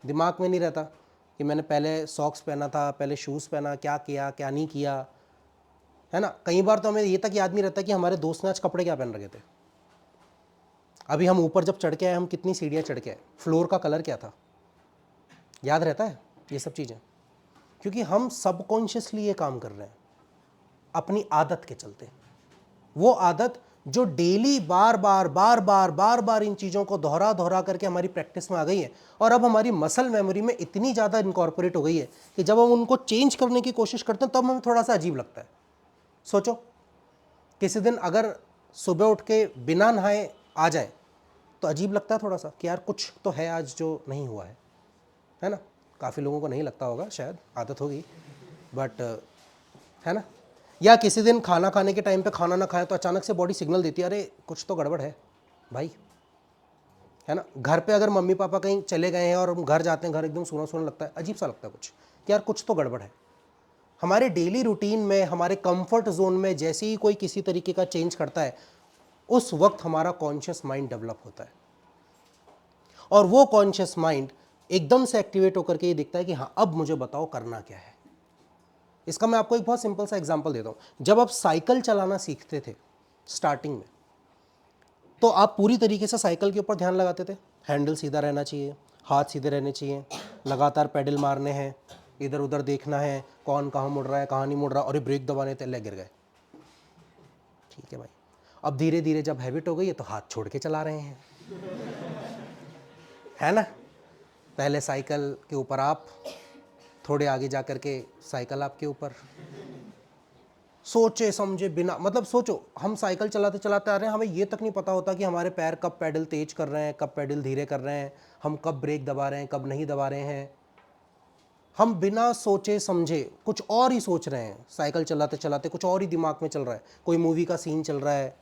दिमाग में नहीं रहता कि मैंने पहले सॉक्स पहना था, पहले शूज़ पहना, क्या किया क्या नहीं किया, है ना। कई बार तो हमें ये तक याद नहीं रहता कि हमारे दोस्त ने आज कपड़े क्या पहन रखे थे। अभी हम ऊपर जब चढ़ के आए, हम कितनी सीढ़ियाँ चढ़ के आए, फ्लोर का कलर क्या था, याद रहता है ये सब चीज़ें? क्योंकि हम सबकॉन्शियसली ये काम कर रहे हैं अपनी आदत के चलते। वो आदत जो डेली बार बार इन चीज़ों को दोहरा दोहरा करके हमारी प्रैक्टिस में आ गई है, और अब हमारी मसल मेमोरी में इतनी ज़्यादा इनकॉर्पोरेट हो गई है कि जब हम उनको चेंज करने की कोशिश करते हैं तब हमें थोड़ा सा अजीब लगता है। सोचो, किसी दिन अगर सुबह उठ के बिना नहाए आ जाए तो अजीब लगता है थोड़ा सा कि यार कुछ तो है आज जो नहीं हुआ है ना। काफ़ी लोगों को नहीं लगता होगा, शायद आदत होगी, बट है ना। या किसी दिन खाना खाने के टाइम पे खाना ना खाए तो अचानक से बॉडी सिग्नल देती है, अरे कुछ तो गड़बड़ है भाई, है ना। घर पे अगर मम्मी पापा कहीं चले गए हैं और हम घर जाते हैं, घर एकदम सूना सूना लगता है, अजीब सा लगता है कुछ, कि यार कुछ तो गड़बड़ है। हमारे डेली रूटीन में, हमारे कंफर्ट जोन में जैसे ही कोई किसी तरीके का चेंज करता है, उस वक्त हमारा कॉन्शियस माइंड डेवलप होता है, और वो कॉन्शियस माइंड एकदम से एक्टिवेट होकर के ये दिखता है कि हाँ अब मुझे बताओ करना क्या है। इसका मैं आपको एक बहुत सिंपल सा एग्जांपल देता हूँ। जब आप साइकिल चलाना सीखते थे स्टार्टिंग में, तो आप पूरी तरीके से साइकिल के ऊपर ध्यान लगाते थे, हैंडल सीधा रहना चाहिए, हाथ सीधे रहने चाहिए, लगातार पेडल मारने हैं, इधर उधर देखना है कौन कहाँ मुड़ रहा है कहाँ नहीं मुड़ रहा, और ये ब्रेक दबाने थे, ले गिर गए। ठीक है भाई, अब धीरे धीरे जब हैबिट हो गई है तो हाथ छोड़ के चला रहे हैं, है ना। पहले साइकिल के ऊपर आप, थोड़े आगे जा कर के साइकिल आपके ऊपर। सोचे समझे बिना, मतलब सोचो, हम साइकिल चलाते चलाते आ रहे हैं, हमें ये तक नहीं पता होता कि हमारे पैर कब पैडल तेज कर रहे हैं, कब पैडल धीरे कर रहे हैं, हम कब ब्रेक दबा रहे हैं, कब नहीं दबा रहे हैं। हम बिना सोचे समझे कुछ और ही सोच रहे हैं, साइकिल चलाते चलाते कुछ और ही दिमाग में चल रहा है, कोई मूवी का सीन चल रहा है,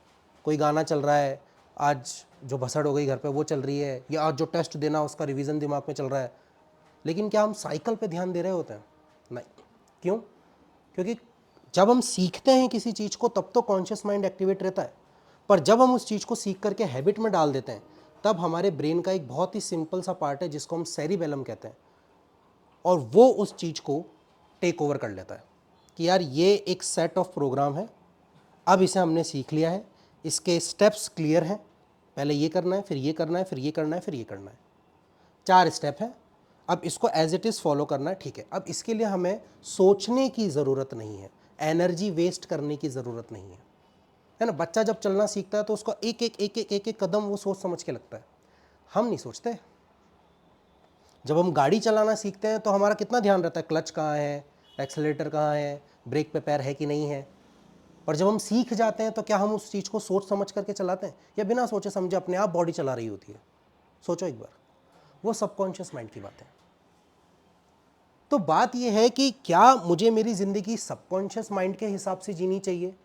कोई गाना चल रहा है, आज जो भसड़ हो गई घर पे वो चल रही है, या आज जो टेस्ट देना उसका रिवीजन दिमाग में चल रहा है। लेकिन क्या हम साइकिल पे ध्यान दे रहे होते हैं? नहीं। क्यों? क्योंकि जब हम सीखते हैं किसी चीज़ को तब तो कॉन्शियस माइंड एक्टिवेट रहता है, पर जब हम उस चीज़ को सीख करके हैबिट में डाल देते हैं तब हमारे ब्रेन का एक बहुत ही सिंपल सा पार्ट है जिसको हम सेरिबेलम कहते हैं, और वो उस चीज़ को टेक ओवर कर लेता है कि यार ये एक सेट ऑफ प्रोग्राम है, अब इसे हमने सीख लिया है, इसके स्टेप्स क्लियर हैं, पहले ये करना है, फिर ये करना है, फिर ये करना है, फिर ये करना है, 4 स्टेप है, अब इसको एज इट इज़ फॉलो करना है। ठीक है, अब इसके लिए हमें सोचने की ज़रूरत नहीं है, एनर्जी वेस्ट करने की ज़रूरत नहीं है ना। बच्चा जब चलना सीखता है तो उसको एक एक एक एक एक एक कदम वो सोच समझ के लगता है, हम नहीं सोचते। जब हम गाड़ी चलाना सीखते हैं तो हमारा कितना ध्यान रहता है, क्लच कहाँ है, एक्सेलेरेटर कहाँ है, ब्रेक पे पैर है कि नहीं है। पर जब हम सीख जाते हैं तो क्या हम उस चीज़ को सोच समझ करके चलाते हैं, या बिना सोचे समझे अपने आप बॉडी चला रही होती है? सोचो एक बार, वो सबकॉन्शियस माइंड की बात है। तो बात यह है कि क्या मुझे मेरी ज़िंदगी सबकॉन्शियस माइंड के हिसाब से जीनी चाहिए,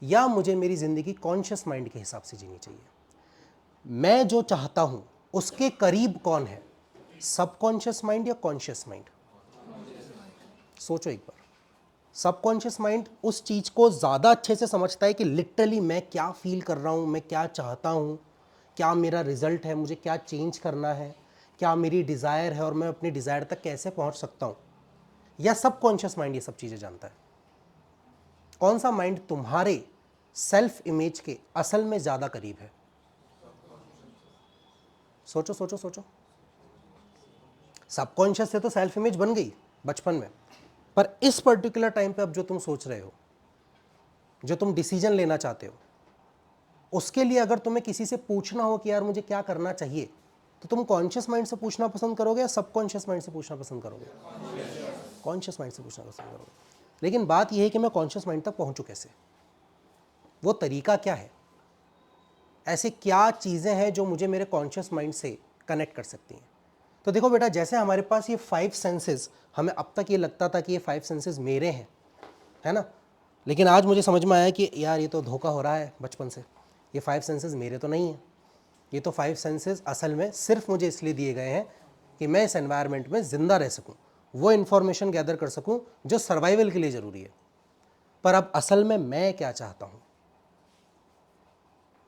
या मुझे मेरी ज़िंदगी कॉन्शियस माइंड के हिसाब से जीनी चाहिए? मैं जो चाहता हूं उसके करीब कौन है, सबकॉन्शियस माइंड या कॉन्शियस माइंड? सोचो एक बार। सबकॉन्शियस माइंड उस चीज़ को ज़्यादा अच्छे से समझता है कि लिटरली मैं क्या फील कर रहा हूँ, मैं क्या चाहता हूँ, क्या मेरा रिजल्ट है, मुझे क्या चेंज करना है, क्या मेरी डिज़ायर है और मैं अपनी डिज़ायर तक कैसे पहुँच सकता हूँ। या सबकॉन्शियस माइंड ये सब चीज़ें जानता है? कौन सा माइंड तुम्हारे सेल्फ इमेज के असल में ज़्यादा करीब है? सोचो सोचो सोचो। सबकॉन्शियस से तो सेल्फ इमेज बन गई बचपन में, पर इस पर्टिकुलर टाइम पे अब जो तुम सोच रहे हो, जो तुम डिसीजन लेना चाहते हो, उसके लिए अगर तुम्हें किसी से पूछना हो कि यार मुझे क्या करना चाहिए, तो तुम कॉन्शियस माइंड से पूछना पसंद करोगे या सबकॉन्शियस माइंड से पूछना पसंद करोगे? कॉन्शियस माइंड से पूछना पसंद करोगे। लेकिन बात यह है कि मैं कॉन्शियस माइंड तक पहुंचूं कैसे, वो तरीका क्या है, ऐसे क्या चीज़ें हैं जो मुझे मेरे कॉन्शियस माइंड से कनेक्ट कर सकती हैं? तो देखो बेटा, जैसे हमारे पास ये 5 सेंसेस, हमें अब तक ये लगता था कि ये 5 सेंसेस मेरे हैं, है ना। लेकिन आज मुझे समझ में आया कि यार ये तो धोखा हो रहा है बचपन से, ये 5 सेंसेस मेरे तो नहीं हैं। ये तो 5 सेंसेस असल में सिर्फ मुझे इसलिए दिए गए हैं कि मैं इस एनवायरनमेंट में ज़िंदा रह सकूं, वो इन्फॉर्मेशन गैदर कर सकूं जो सर्वाइवल के लिए ज़रूरी है। पर अब असल में मैं क्या चाहता हूं,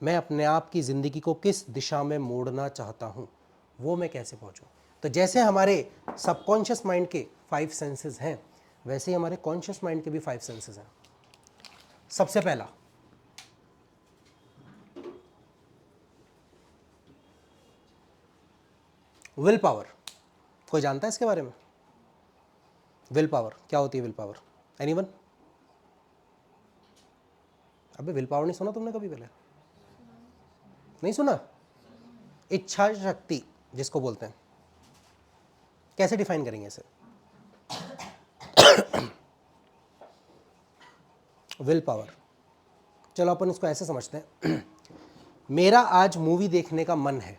मैं अपने आप की ज़िंदगी को किस दिशा में मोड़ना चाहता हूं, वो मैं कैसे पहुंचूं? तो जैसे हमारे सबकॉन्शियस माइंड के 5 सेंसेस हैं, वैसे ही हमारे कॉन्शियस माइंड के भी 5 सेंसेस हैं। सबसे पहला, विल पावर। कोई जानता है इसके बारे में? विल पावर क्या होती है? Will power, anyone? अबे विल पावर नहीं सुना तुमने कभी पहले? नहीं सुना? इच्छा शक्ति जिसको बोलते हैं, कैसे डिफाइन करेंगे इसे? विल पावर, चलो अपन इसको ऐसे समझते हैं। मेरा आज मूवी देखने का मन है,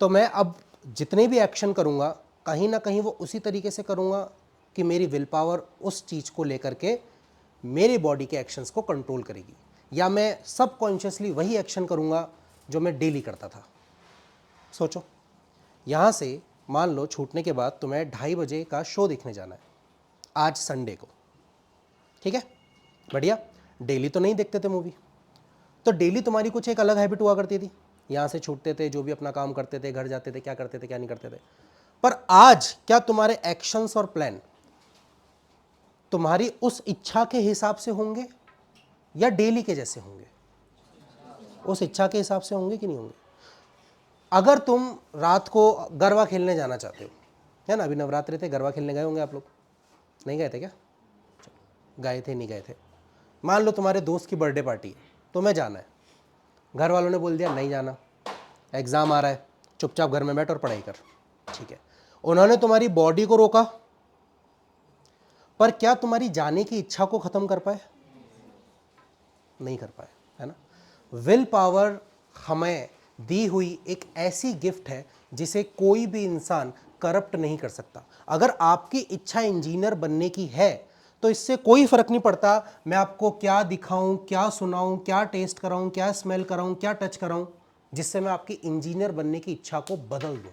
तो मैं अब जितने भी एक्शन करूंगा कहीं ना कहीं वो उसी तरीके से करूंगा कि मेरी विल पावर उस चीज़ को लेकर के मेरे बॉडी के एक्शंस को कंट्रोल करेगी, या मैं सबकॉन्शियसली वही एक्शन करूंगा जो मैं डेली करता था। सोचो, यहाँ से मान लो छूटने के बाद तुम्हें 2:30 बजे का शो देखने जाना है आज संडे को, ठीक है, बढ़िया। डेली तो नहीं देखते थे मूवी, तो डेली तुम्हारी कुछ एक अलग हैबिट हुआ करती थी, यहाँ से छूटते थे, जो भी अपना काम करते थे, घर जाते थे, क्या करते थे क्या नहीं करते थे। पर आज क्या तुम्हारे एक्शंस और प्लान तुम्हारी उस इच्छा के हिसाब से होंगे या डेली के जैसे होंगे? उस इच्छा के हिसाब से होंगे कि नहीं होंगे? अगर तुम रात को गरबा खेलने जाना चाहते हो, है ना, अभी नवरात्रि थे, गरबा खेलने गए होंगे आप लोग, नहीं गए थे क्या? गए थे, नहीं गए थे? मान लो तुम्हारे दोस्त की बर्थडे पार्टी है, तुम्हें जाना है, घर वालों ने बोल दिया नहीं जाना, एग्ज़ाम आ रहा है, चुपचाप घर में बैठ और पढ़ाई कर, ठीक है। उन्होंने तुम्हारी बॉडी को रोका, पर क्या तुम्हारी जाने की इच्छा को ख़त्म कर पाए? नहीं कर पाए, है ना। विल पावर हमें दी हुई एक ऐसी गिफ्ट है जिसे कोई भी इंसान करप्ट नहीं कर सकता। अगर आपकी इच्छा इंजीनियर बनने की है तो इससे कोई फर्क नहीं पड़ता मैं आपको क्या दिखाऊं, क्या सुनाऊं, क्या टेस्ट कराऊं, क्या स्मेल कराऊं, क्या टच कराऊं, जिससे मैं आपकी इंजीनियर बनने की इच्छा को बदल दूं।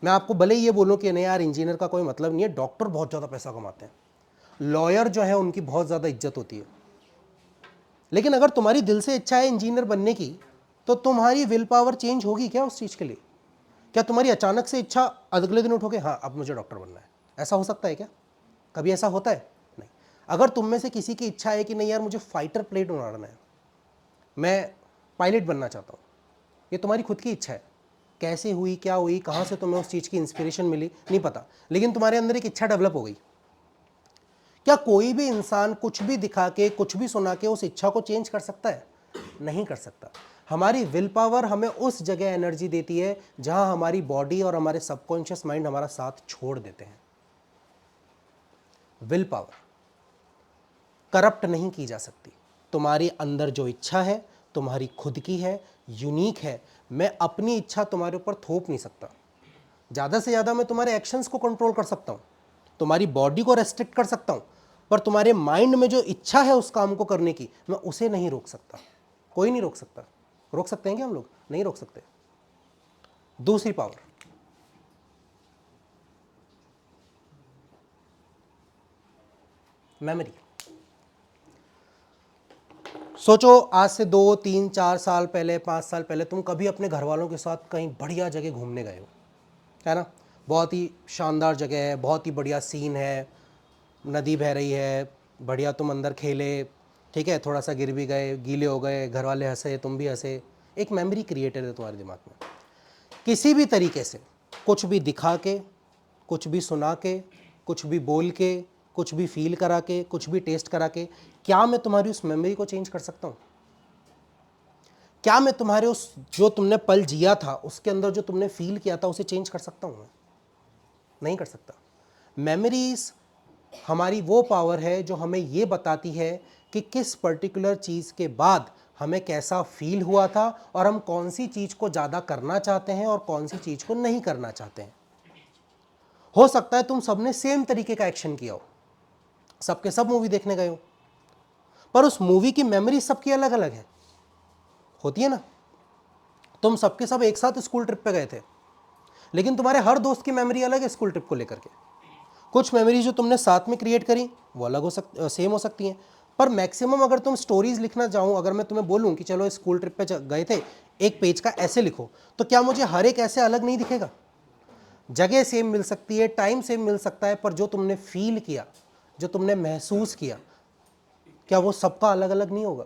मैं आपको भले ही ये बोलूं कि नहीं यार इंजीनियर का कोई मतलब नहीं है, डॉक्टर बहुत ज़्यादा पैसा कमाते हैं, लॉयर जो है उनकी बहुत ज़्यादा इज्जत होती है, लेकिन अगर तुम्हारी दिल से इच्छा है इंजीनियर बनने की तो तुम्हारी विल पावर चेंज होगी क्या उस चीज़ के लिए? क्या तुम्हारी अचानक से इच्छा अगले दिन उठोगे हाँ अब मुझे डॉक्टर बनना है? ऐसा हो सकता है क्या? कभी ऐसा होता है? नहीं। अगर तुम में से किसी की इच्छा है कि नहीं यार मुझे फाइटर प्लेन उड़ाना है, मैं पायलट बनना चाहता हूँ, ये तुम्हारी खुद की इच्छा है, कैसे हुई, क्या हुई, कहाँ से तुम्हें उस चीज़ की इंस्पिरेशन मिली नहीं पता, लेकिन तुम्हारे अंदर एक इच्छा डेवलप हो गई। क्या कोई भी इंसान कुछ भी दिखा के, कुछ भी सुना के उस इच्छा को चेंज कर सकता है? नहीं कर सकता। हमारी विल पावर हमें उस जगह एनर्जी देती है जहां हमारी बॉडी और हमारे सबकॉन्शियस माइंड हमारा साथ छोड़ देते हैं। विल पावर करप्ट नहीं की जा सकती। तुम्हारी अंदर जो इच्छा है तुम्हारी खुद की है, यूनिक है। मैं अपनी इच्छा तुम्हारे ऊपर थोप नहीं सकता। ज़्यादा से ज़्यादा मैं तुम्हारे एक्शंस को कंट्रोल कर सकता हूँ, तुम्हारी बॉडी को रेस्ट्रिक्ट कर सकता हूँ, पर तुम्हारे माइंड में जो इच्छा है उस काम को करने की मैं उसे नहीं रोक सकता। कोई नहीं रोक सकता। रोक सकते हैं क्या हम लोग? नहीं रोक सकते। दूसरी पावर, मेमोरी। सोचो आज से 2, 3, 4 साल पहले, 5 साल पहले तुम कभी अपने घर वालों के साथ कहीं बढ़िया जगह घूमने गए हो, है ना, बहुत ही शानदार जगह है, बहुत ही बढ़िया सीन है, नदी बह रही है, बढ़िया तुम अंदर खेले, ठीक है, थोड़ा सा गिर भी गए, गीले हो गए, घर वाले हंसे, तुम भी हंसे, एक मेमोरी क्रिएटेड है तुम्हारे दिमाग में। किसी भी तरीके से कुछ भी दिखा के, कुछ भी सुना के, कुछ भी बोल के, कुछ भी फील करा के, कुछ भी टेस्ट करा के, क्या मैं तुम्हारी उस मेमोरी को चेंज कर सकता हूँ? क्या मैं तुम्हारे उस जो तुमने पल जिया था उसके अंदर जो तुमने फील किया था उसे चेंज कर सकता हूँ? नहीं कर सकता। मेमोरीज हमारी वो पावर है जो हमें ये बताती है कि किस पर्टिकुलर चीज़ के बाद हमें कैसा फील हुआ था और हम कौन सी चीज़ को ज़्यादा करना चाहते हैं और कौन सी चीज़ को नहीं करना चाहते हैं। हो सकता है तुम सबने सेम तरीके का एक्शन किया हो, सबके सब मूवी देखने गए हो, पर उस मूवी की मेमोरी सबकी अलग अलग है, होती है ना। तुम सबके सब एक साथ स्कूल ट्रिप पे गए थे, लेकिन तुम्हारे हर दोस्त की मेमोरी अलग है स्कूल ट्रिप को लेकर के। कुछ मेमोरी जो तुमने साथ में क्रिएट करी वो अलग सेम हो सकती हैं, पर मैक्सिमम अगर तुम स्टोरीज लिखना चाहो, अगर मैं तुम्हें बोलूं कि चलो स्कूल ट्रिप पे गए थे, एक पेज का ऐसे लिखो, तो क्या मुझे हर एक ऐसे अलग नहीं दिखेगा? जगह सेम मिल सकती है, टाइम सेम मिल सकता है, पर जो तुमने फील किया, जो तुमने महसूस किया, क्या वो सबका अलग अलग नहीं होगा?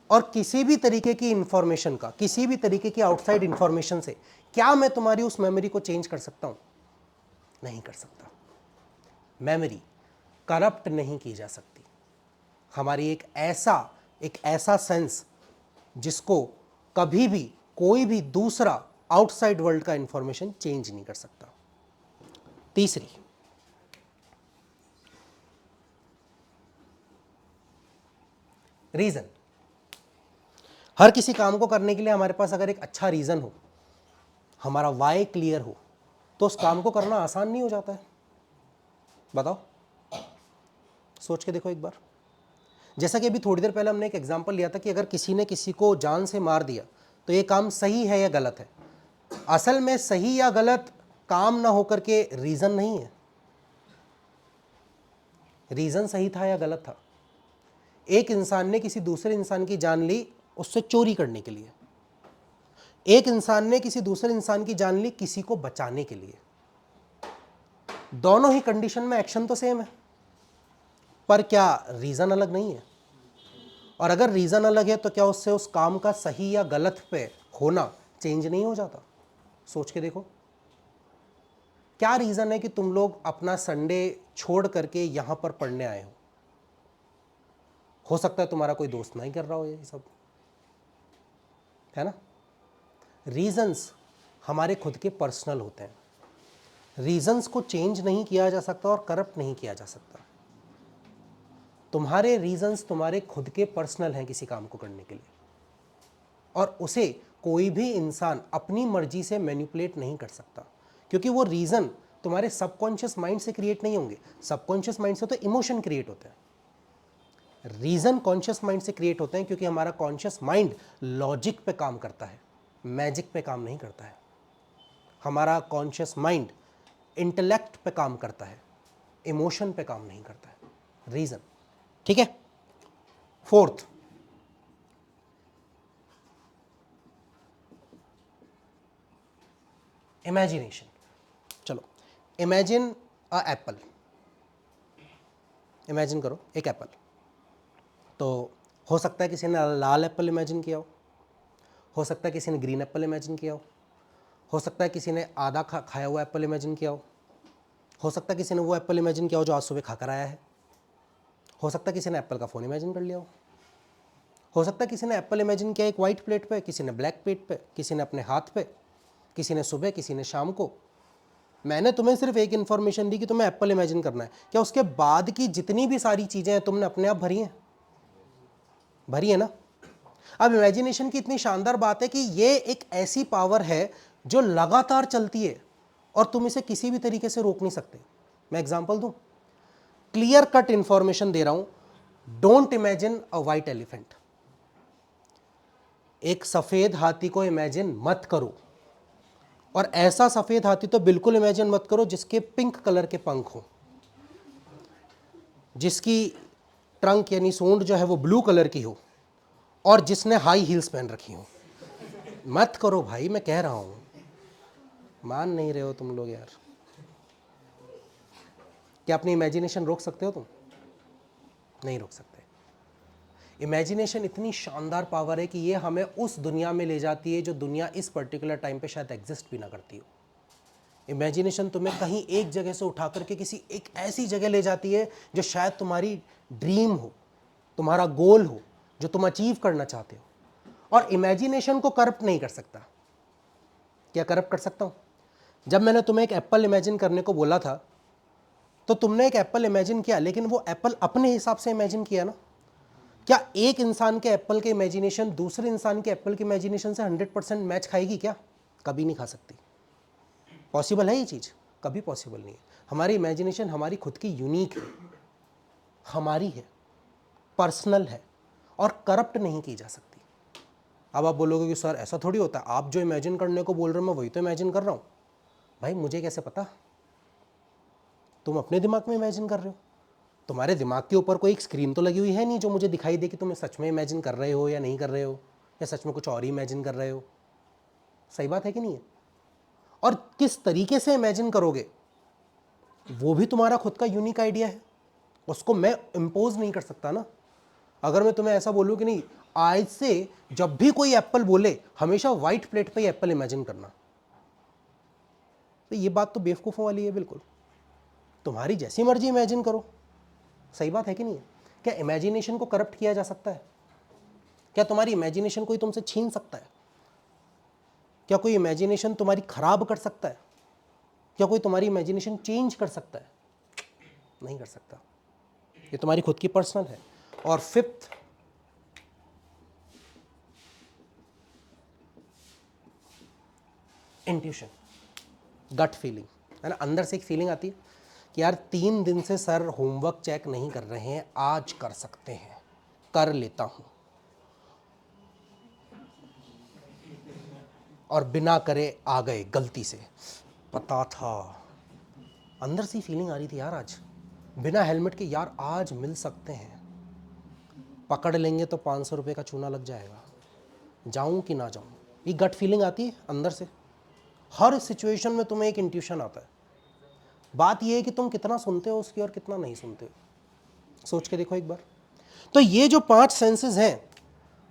और किसी भी तरीके की इंफॉर्मेशन का, किसी भी तरीके की आउटसाइड इंफॉर्मेशन से क्या मैं तुम्हारी उस मेमोरी को चेंज कर सकता हूं? नहीं कर सकता। मेमोरी करप्ट नहीं की जा सकती। हमारी एक ऐसा सेंस जिसको कभी भी कोई भी दूसरा आउटसाइड वर्ल्ड का इंफॉर्मेशन चेंज नहीं कर सकता। तीसरी, रीजन। हर किसी काम को करने के लिए हमारे पास अगर एक अच्छा रीजन हो, हमारा वाई क्लियर हो, तो उस काम को करना आसान नहीं हो जाता है? बताओ, सोच के देखो एक बार। जैसा कि अभी थोड़ी देर पहले हमने एक एग्जांपल लिया था कि अगर किसी ने किसी को जान से मार दिया तो ये काम सही है या गलत है? असल में सही या गलत काम ना होकर के रीजन नहीं है। रीजन सही था या गलत था? एक इंसान ने किसी दूसरे इंसान की जान ली उससे चोरी करने के लिए, एक इंसान ने किसी दूसरे इंसान की जान ली किसी को बचाने के लिए। दोनों ही कंडीशन में एक्शन तो सेम है, पर क्या रीज़न अलग नहीं है? और अगर रीज़न अलग है तो क्या उससे उस काम का सही या गलत पे होना चेंज नहीं हो जाता? सोच के देखो, क्या रीज़न है कि तुम लोग अपना संडे छोड़ करके यहाँ पर पढ़ने आए हो सकता है तुम्हारा कोई दोस्त नहीं कर रहा हो ये सब, है ना? रीजंस हमारे खुद के पर्सनल होते हैं, रीजंस को चेंज नहीं किया जा सकता और करप्ट नहीं किया जा सकता। तुम्हारे रीजंस तुम्हारे खुद के पर्सनल हैं किसी काम को करने के लिए, और उसे कोई भी इंसान अपनी मर्जी से मैनिपुलेट नहीं कर सकता, क्योंकि वो रीज़न तुम्हारे सबकॉन्शियस माइंड से क्रिएट नहीं होंगे। सबकॉन्शियस माइंड से तो इमोशन क्रिएट होते हैं, रीज़न कॉन्शियस माइंड से क्रिएट होते हैं, क्योंकि हमारा कॉन्शियस माइंड लॉजिक पे काम करता है, मैजिक पे काम नहीं करता है। हमारा कॉन्शियस माइंड इंटेलेक्ट पे काम करता है, इमोशन पे काम नहीं करता है, रीज़न। ठीक है। Fourth, imagination. चलो, इमेजिन अ एप्पल। इमेजिन करो एक एप्पल। तो हो सकता है किसी ने लाल एप्पल इमेजिन किया हो सकता है किसी ने ग्रीन एप्पल इमेजिन किया हो सकता है किसी ने आधा खाया हुआ एप्पल इमेजिन किया हो सकता है किसी ने वो एप्पल इमेजिन किया हो जो आज सुबह खाकर आया है, हो सकता है किसी ने एप्पल का फ़ोन इमेजिन कर लिया हो सकता है किसी ने एप्पल इमेजिन किया एक वाइट प्लेट पे, किसी ने ब्लैक प्लेट पे, किसी ने अपने हाथ पे, किसी ने सुबह, किसी ने शाम को। मैंने तुम्हें सिर्फ एक इन्फॉर्मेशन दी कि तुम्हें एप्पल इमेजिन करना है, क्या उसके बाद की जितनी भी सारी चीज़ें हैं तुमने अपने आप भरी हैं? भरी है ना? अब इमेजिनेशन की इतनी शानदार बात है कि ये एक ऐसी पावर है जो लगातार चलती है और तुम इसे किसी भी तरीके से रोक नहीं सकते। मैं एग्जांपल दूं, क्लियर कट इंफॉर्मेशन दे रहा हूं, don't imagine a white elephant. एक सफेद हाथी को इमेजिन मत करो, और ऐसा सफेद हाथी तो बिल्कुल इमेजिन मत करो जिसके पिंक कलर के पंख हो, जिसकी ट्रंक यानी सूंड जो है वो ब्लू कलर की हो, और जिसने हाई हील्स पहन रखी हो। मत करो भाई, मैं कह रहा हूं, मान नहीं रहे हो तुम लोग यार। क्या अपनी इमेजिनेशन रोक सकते हो तुम? नहीं रोक सकते। इमेजिनेशन इतनी शानदार पावर है कि ये हमें उस दुनिया में ले जाती है जो दुनिया इस पर्टिकुलर टाइम पे शायद एग्जिस्ट भी ना करती हो। इमेजिनेशन तुम्हें कहीं एक जगह से उठा करके किसी एक ऐसी जगह ले जाती है जो शायद तुम्हारी ड्रीम हो, तुम्हारा गोल हो, जो तुम अचीव करना चाहते हो। और इमेजिनेशन को करप्ट नहीं कर सकता। क्या करप्ट कर सकता हूँ? जब मैंने तुम्हें एक एप्पल इमेजिन करने को बोला था तो तुमने एक एप्पल इमेजिन किया, लेकिन वो एप्पल अपने हिसाब से इमेजिन किया ना। क्या एक इंसान के एप्पल के इमेजिनेशन दूसरे इंसान के एप्पल के इमेजिनेशन से 100% मैच खाएगी क्या? कभी नहीं खा सकती। पॉसिबल है ये चीज़? कभी पॉसिबल नहीं है। हमारी इमेजिनेशन हमारी खुद की यूनिक है, हमारी है, पर्सनल है, और करप्ट नहीं की जा सकती। अब आप बोलोगे कि सर ऐसा थोड़ी होता है, आप जो इमेजिन करने को बोल रहे हो मैं वही तो इमेजिन कर रहा हूँ। भाई मुझे कैसे पता? तुम अपने दिमाग में इमेजिन कर रहे हो, तुम्हारे दिमाग के ऊपर कोई एक स्क्रीन तो लगी हुई है नहीं जो मुझे दिखाई दे कि तुम सच में इमेजिन कर रहे हो या नहीं कर रहे हो, या सच में कुछ और ही इमेजिन कर रहे हो। सही बात है कि नहीं है? और किस तरीके से इमेजिन करोगे वो भी तुम्हारा खुद का यूनिक आइडिया है, उसको मैं इम्पोज नहीं कर सकता ना। अगर मैं तुम्हें ऐसा बोलूँ कि नहीं आज से जब भी कोई एप्पल बोले हमेशा व्हाइट प्लेट पे ही एप्पल इमेजिन करना, तो ये बात तो बेवकूफ़ों वाली है बिल्कुल। तुम्हारी जैसी मर्जी इमेजिन करो। सही बात है कि नहीं है? क्या इमेजिनेशन को करप्ट किया जा सकता है? क्या तुम्हारी इमेजिनेशन कोई तुमसे छीन सकता है? क्या कोई इमेजिनेशन तुम्हारी खराब कर सकता है? क्या कोई तुम्हारी इमेजिनेशन चेंज कर सकता है? नहीं कर सकता। ये तुम्हारी खुद की पर्सनल है। और फिफ्थ, इंट्यूशन, गट फीलिंग, है ना। अंदर से एक फीलिंग आती है कि यार 3 दिन से सर होमवर्क चेक नहीं कर रहे हैं, आज कर सकते हैं, कर लेता हूं, और बिना करे आ गए गलती से। पता था, अंदर से फीलिंग आ रही थी यार आज बिना हेलमेट के, यार आज मिल सकते हैं, पकड़ लेंगे तो 500 रुपये का चूना लग जाएगा, जाऊं कि ना जाऊं। ये गट फीलिंग आती है अंदर से। हर सिचुएशन में तुम्हें एक इंट्यूशन आता है। बात यह है कि तुम कितना सुनते हो उसकी और कितना नहीं सुनते हो। सोच के देखो एक बार। तो ये जो 5 सेंसेस हैं,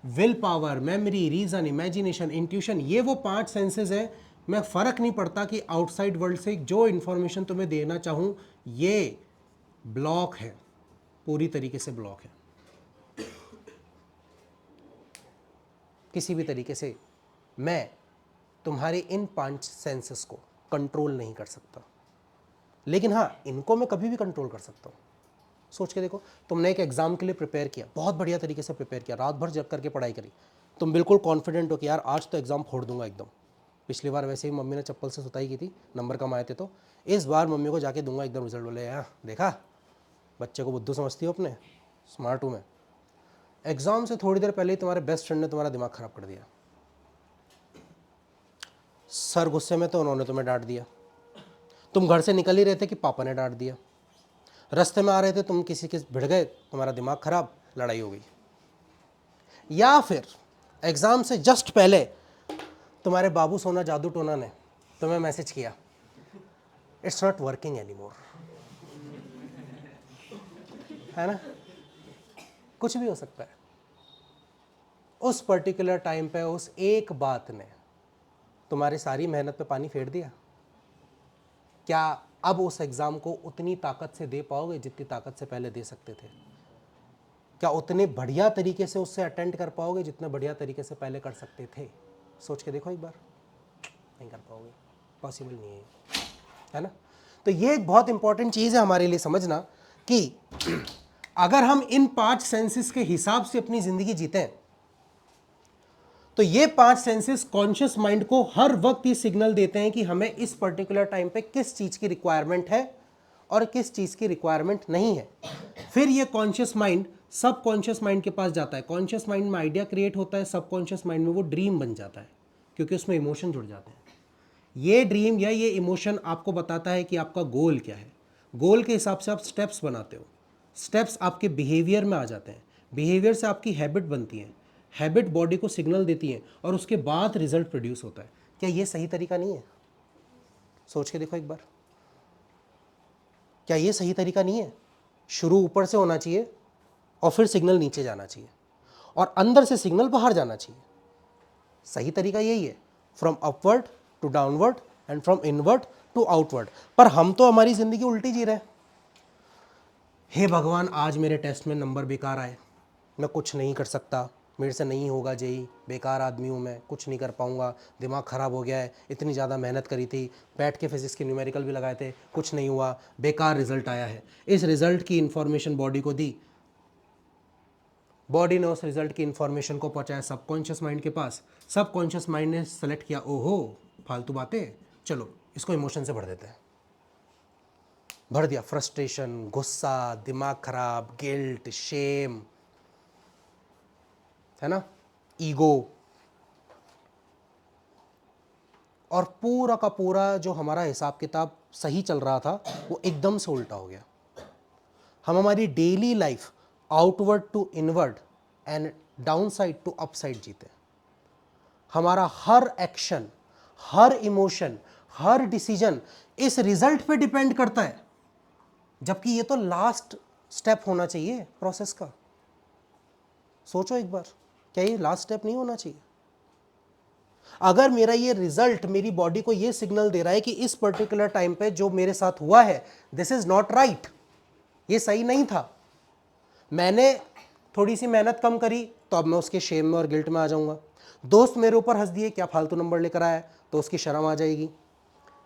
will power, memory, reason, imagination, intuition, ये वो 5 सेंसेस हैं। मैं फर्क नहीं पड़ता कि आउटसाइड वर्ल्ड से जो इंफॉर्मेशन तुम्हें देना चाहूं, ये ब्लॉक है, पूरी तरीके से ब्लॉक है। किसी भी तरीके से मैं तुम्हारे इन 5 सेंसेस को कंट्रोल नहीं कर सकता, लेकिन हाँ, इनको मैं कभी भी कंट्रोल कर सकता हूँ। सोच के देखो, तुमने एक एग्जाम के लिए प्रिपेयर किया, बहुत बढ़िया तरीके से प्रिपेयर किया, रात भर जग करके पढ़ाई करी, तुम बिल्कुल कॉन्फिडेंट हो कि यार आज तो एग्जाम फोड़ दूंगा एकदम। पिछली बार वैसे ही मम्मी ने चप्पल से सुताई की थी, नंबर कम आए थे, तो इस बार मम्मी को जाके दूंगा एकदम रिजल्ट। बोले यार देखा, बच्चे को बुद्धू समझती हो अपने, स्मार्ट हूँ मैं। एग्जाम से थोड़ी देर पहले ही तुम्हारे बेस्ट फ्रेंड ने तुम्हारा दिमाग खराब कर दिया। सर गुस्से में तो उन्होंने तुम्हें डांट दिया, तुम घर से निकल ही रहे थे कि पापा ने डांट दिया, रास्ते में आ रहे थे तुम किसी के भिड़ गए, तुम्हारा दिमाग खराब, लड़ाई हो गई। या फिर एग्जाम से जस्ट पहले तुम्हारे बाबू सोना जादू टोना ने तुम्हें मैसेज किया, इट्स नॉट वर्किंग एनीमोर, है ना? कुछ भी हो सकता है। उस पर्टिकुलर टाइम पे उस एक बात ने तुम्हारी सारी मेहनत पे पानी फेर दिया। क्या अब उस एग्जाम को उतनी ताकत से दे पाओगे जितनी ताकत से पहले दे सकते थे? क्या उतने बढ़िया तरीके से उससे अटेंड कर पाओगे जितने बढ़िया तरीके से पहले कर सकते थे? सोच के देखो एक बार। नहीं कर पाओगे, पॉसिबल नहीं है ना? तो ये एक बहुत इंपॉर्टेंट चीज़ है हमारे लिए समझना कि अगर हम इन 5 सेंसेस के हिसाब से अपनी ज़िंदगी जीते हैं, तो ये 5 सेंसेस कॉन्शियस माइंड को हर वक्त ये सिग्नल देते हैं कि हमें इस पर्टिकुलर टाइम पे किस चीज़ की रिक्वायरमेंट है और किस चीज़ की रिक्वायरमेंट नहीं है। फिर ये कॉन्शियस माइंड सब कॉन्शियस माइंड के पास जाता है, कॉन्शियस माइंड में आइडिया क्रिएट होता है, सब कॉन्शियस माइंड में वो ड्रीम बन जाता है, क्योंकि उसमें इमोशन जुड़ जाते हैं। ये ड्रीम या ये इमोशन आपको बताता है कि आपका गोल क्या है, गोल के हिसाब से आप स्टेप्स बनाते हो, स्टेप्स आपके बिहेवियर में आ जाते हैं, बिहेवियर से आपकी हैबिट बनती है, हैबिट बॉडी को सिग्नल देती है और उसके बाद रिजल्ट प्रोड्यूस होता है। क्या ये सही तरीका नहीं है? सोच के देखो एक बार। क्या ये सही तरीका नहीं है? शुरू ऊपर से होना चाहिए और फिर सिग्नल नीचे जाना चाहिए और अंदर से सिग्नल बाहर जाना चाहिए। सही तरीका यही है, from upward to downward and from inward to outward. पर हम तो हमारी जिंदगी उल्टी जी रहे हैं। हे भगवान, आज मेरे टेस्ट में नंबर बेकार आए, मैं कुछ नहीं कर सकता, मेरे से नहीं होगा जेई, बेकार आदमी हूँ मैं, कुछ नहीं कर पाऊँगा, दिमाग ख़राब हो गया है, इतनी ज़्यादा मेहनत करी थी, बैठ के फिजिक्स के न्यूमेरिकल भी लगाए थे, कुछ नहीं हुआ, बेकार रिजल्ट आया है। इस रिजल्ट की इन्फॉर्मेशन बॉडी को दी, बॉडी ने उस रिजल्ट की इन्फॉर्मेशन को पहुंचाया सबकॉन्शियस माइंड के पास, सबकॉन्शियस माइंड ने सेलेक्ट किया, ओहो फालतू बातें, चलो इसको इमोशन से भर देते हैं। भर दिया, फ्रस्ट्रेशन, गुस्सा, दिमाग खराब, गिल्ट, शेम, है ना, ईगो, और पूरा का पूरा जो हमारा हिसाब किताब सही चल रहा था वो एकदम से उल्टा हो गया। हम हमारी daily life outward to inward and down side to upside जीते। हमारा हर एक्शन, हर इमोशन, हर डिसीजन इस रिजल्ट पे डिपेंड करता है, जबकि ये तो लास्ट स्टेप होना चाहिए प्रोसेस का। सोचो एक बार, क्या ये लास्ट स्टेप नहीं होना चाहिए? अगर मेरा ये रिजल्ट मेरी बॉडी को ये सिग्नल दे रहा है कि इस पर्टिकुलर टाइम पे जो मेरे साथ हुआ है दिस इज नॉट राइट, ये सही नहीं था, मैंने थोड़ी सी मेहनत कम करी तो अब मैं उसके शेम में और गिल्ट में आ जाऊंगा, दोस्त मेरे ऊपर हंस दिए, क्या फालतू नंबर लेकर आया, तो उसकी शर्म आ जाएगी,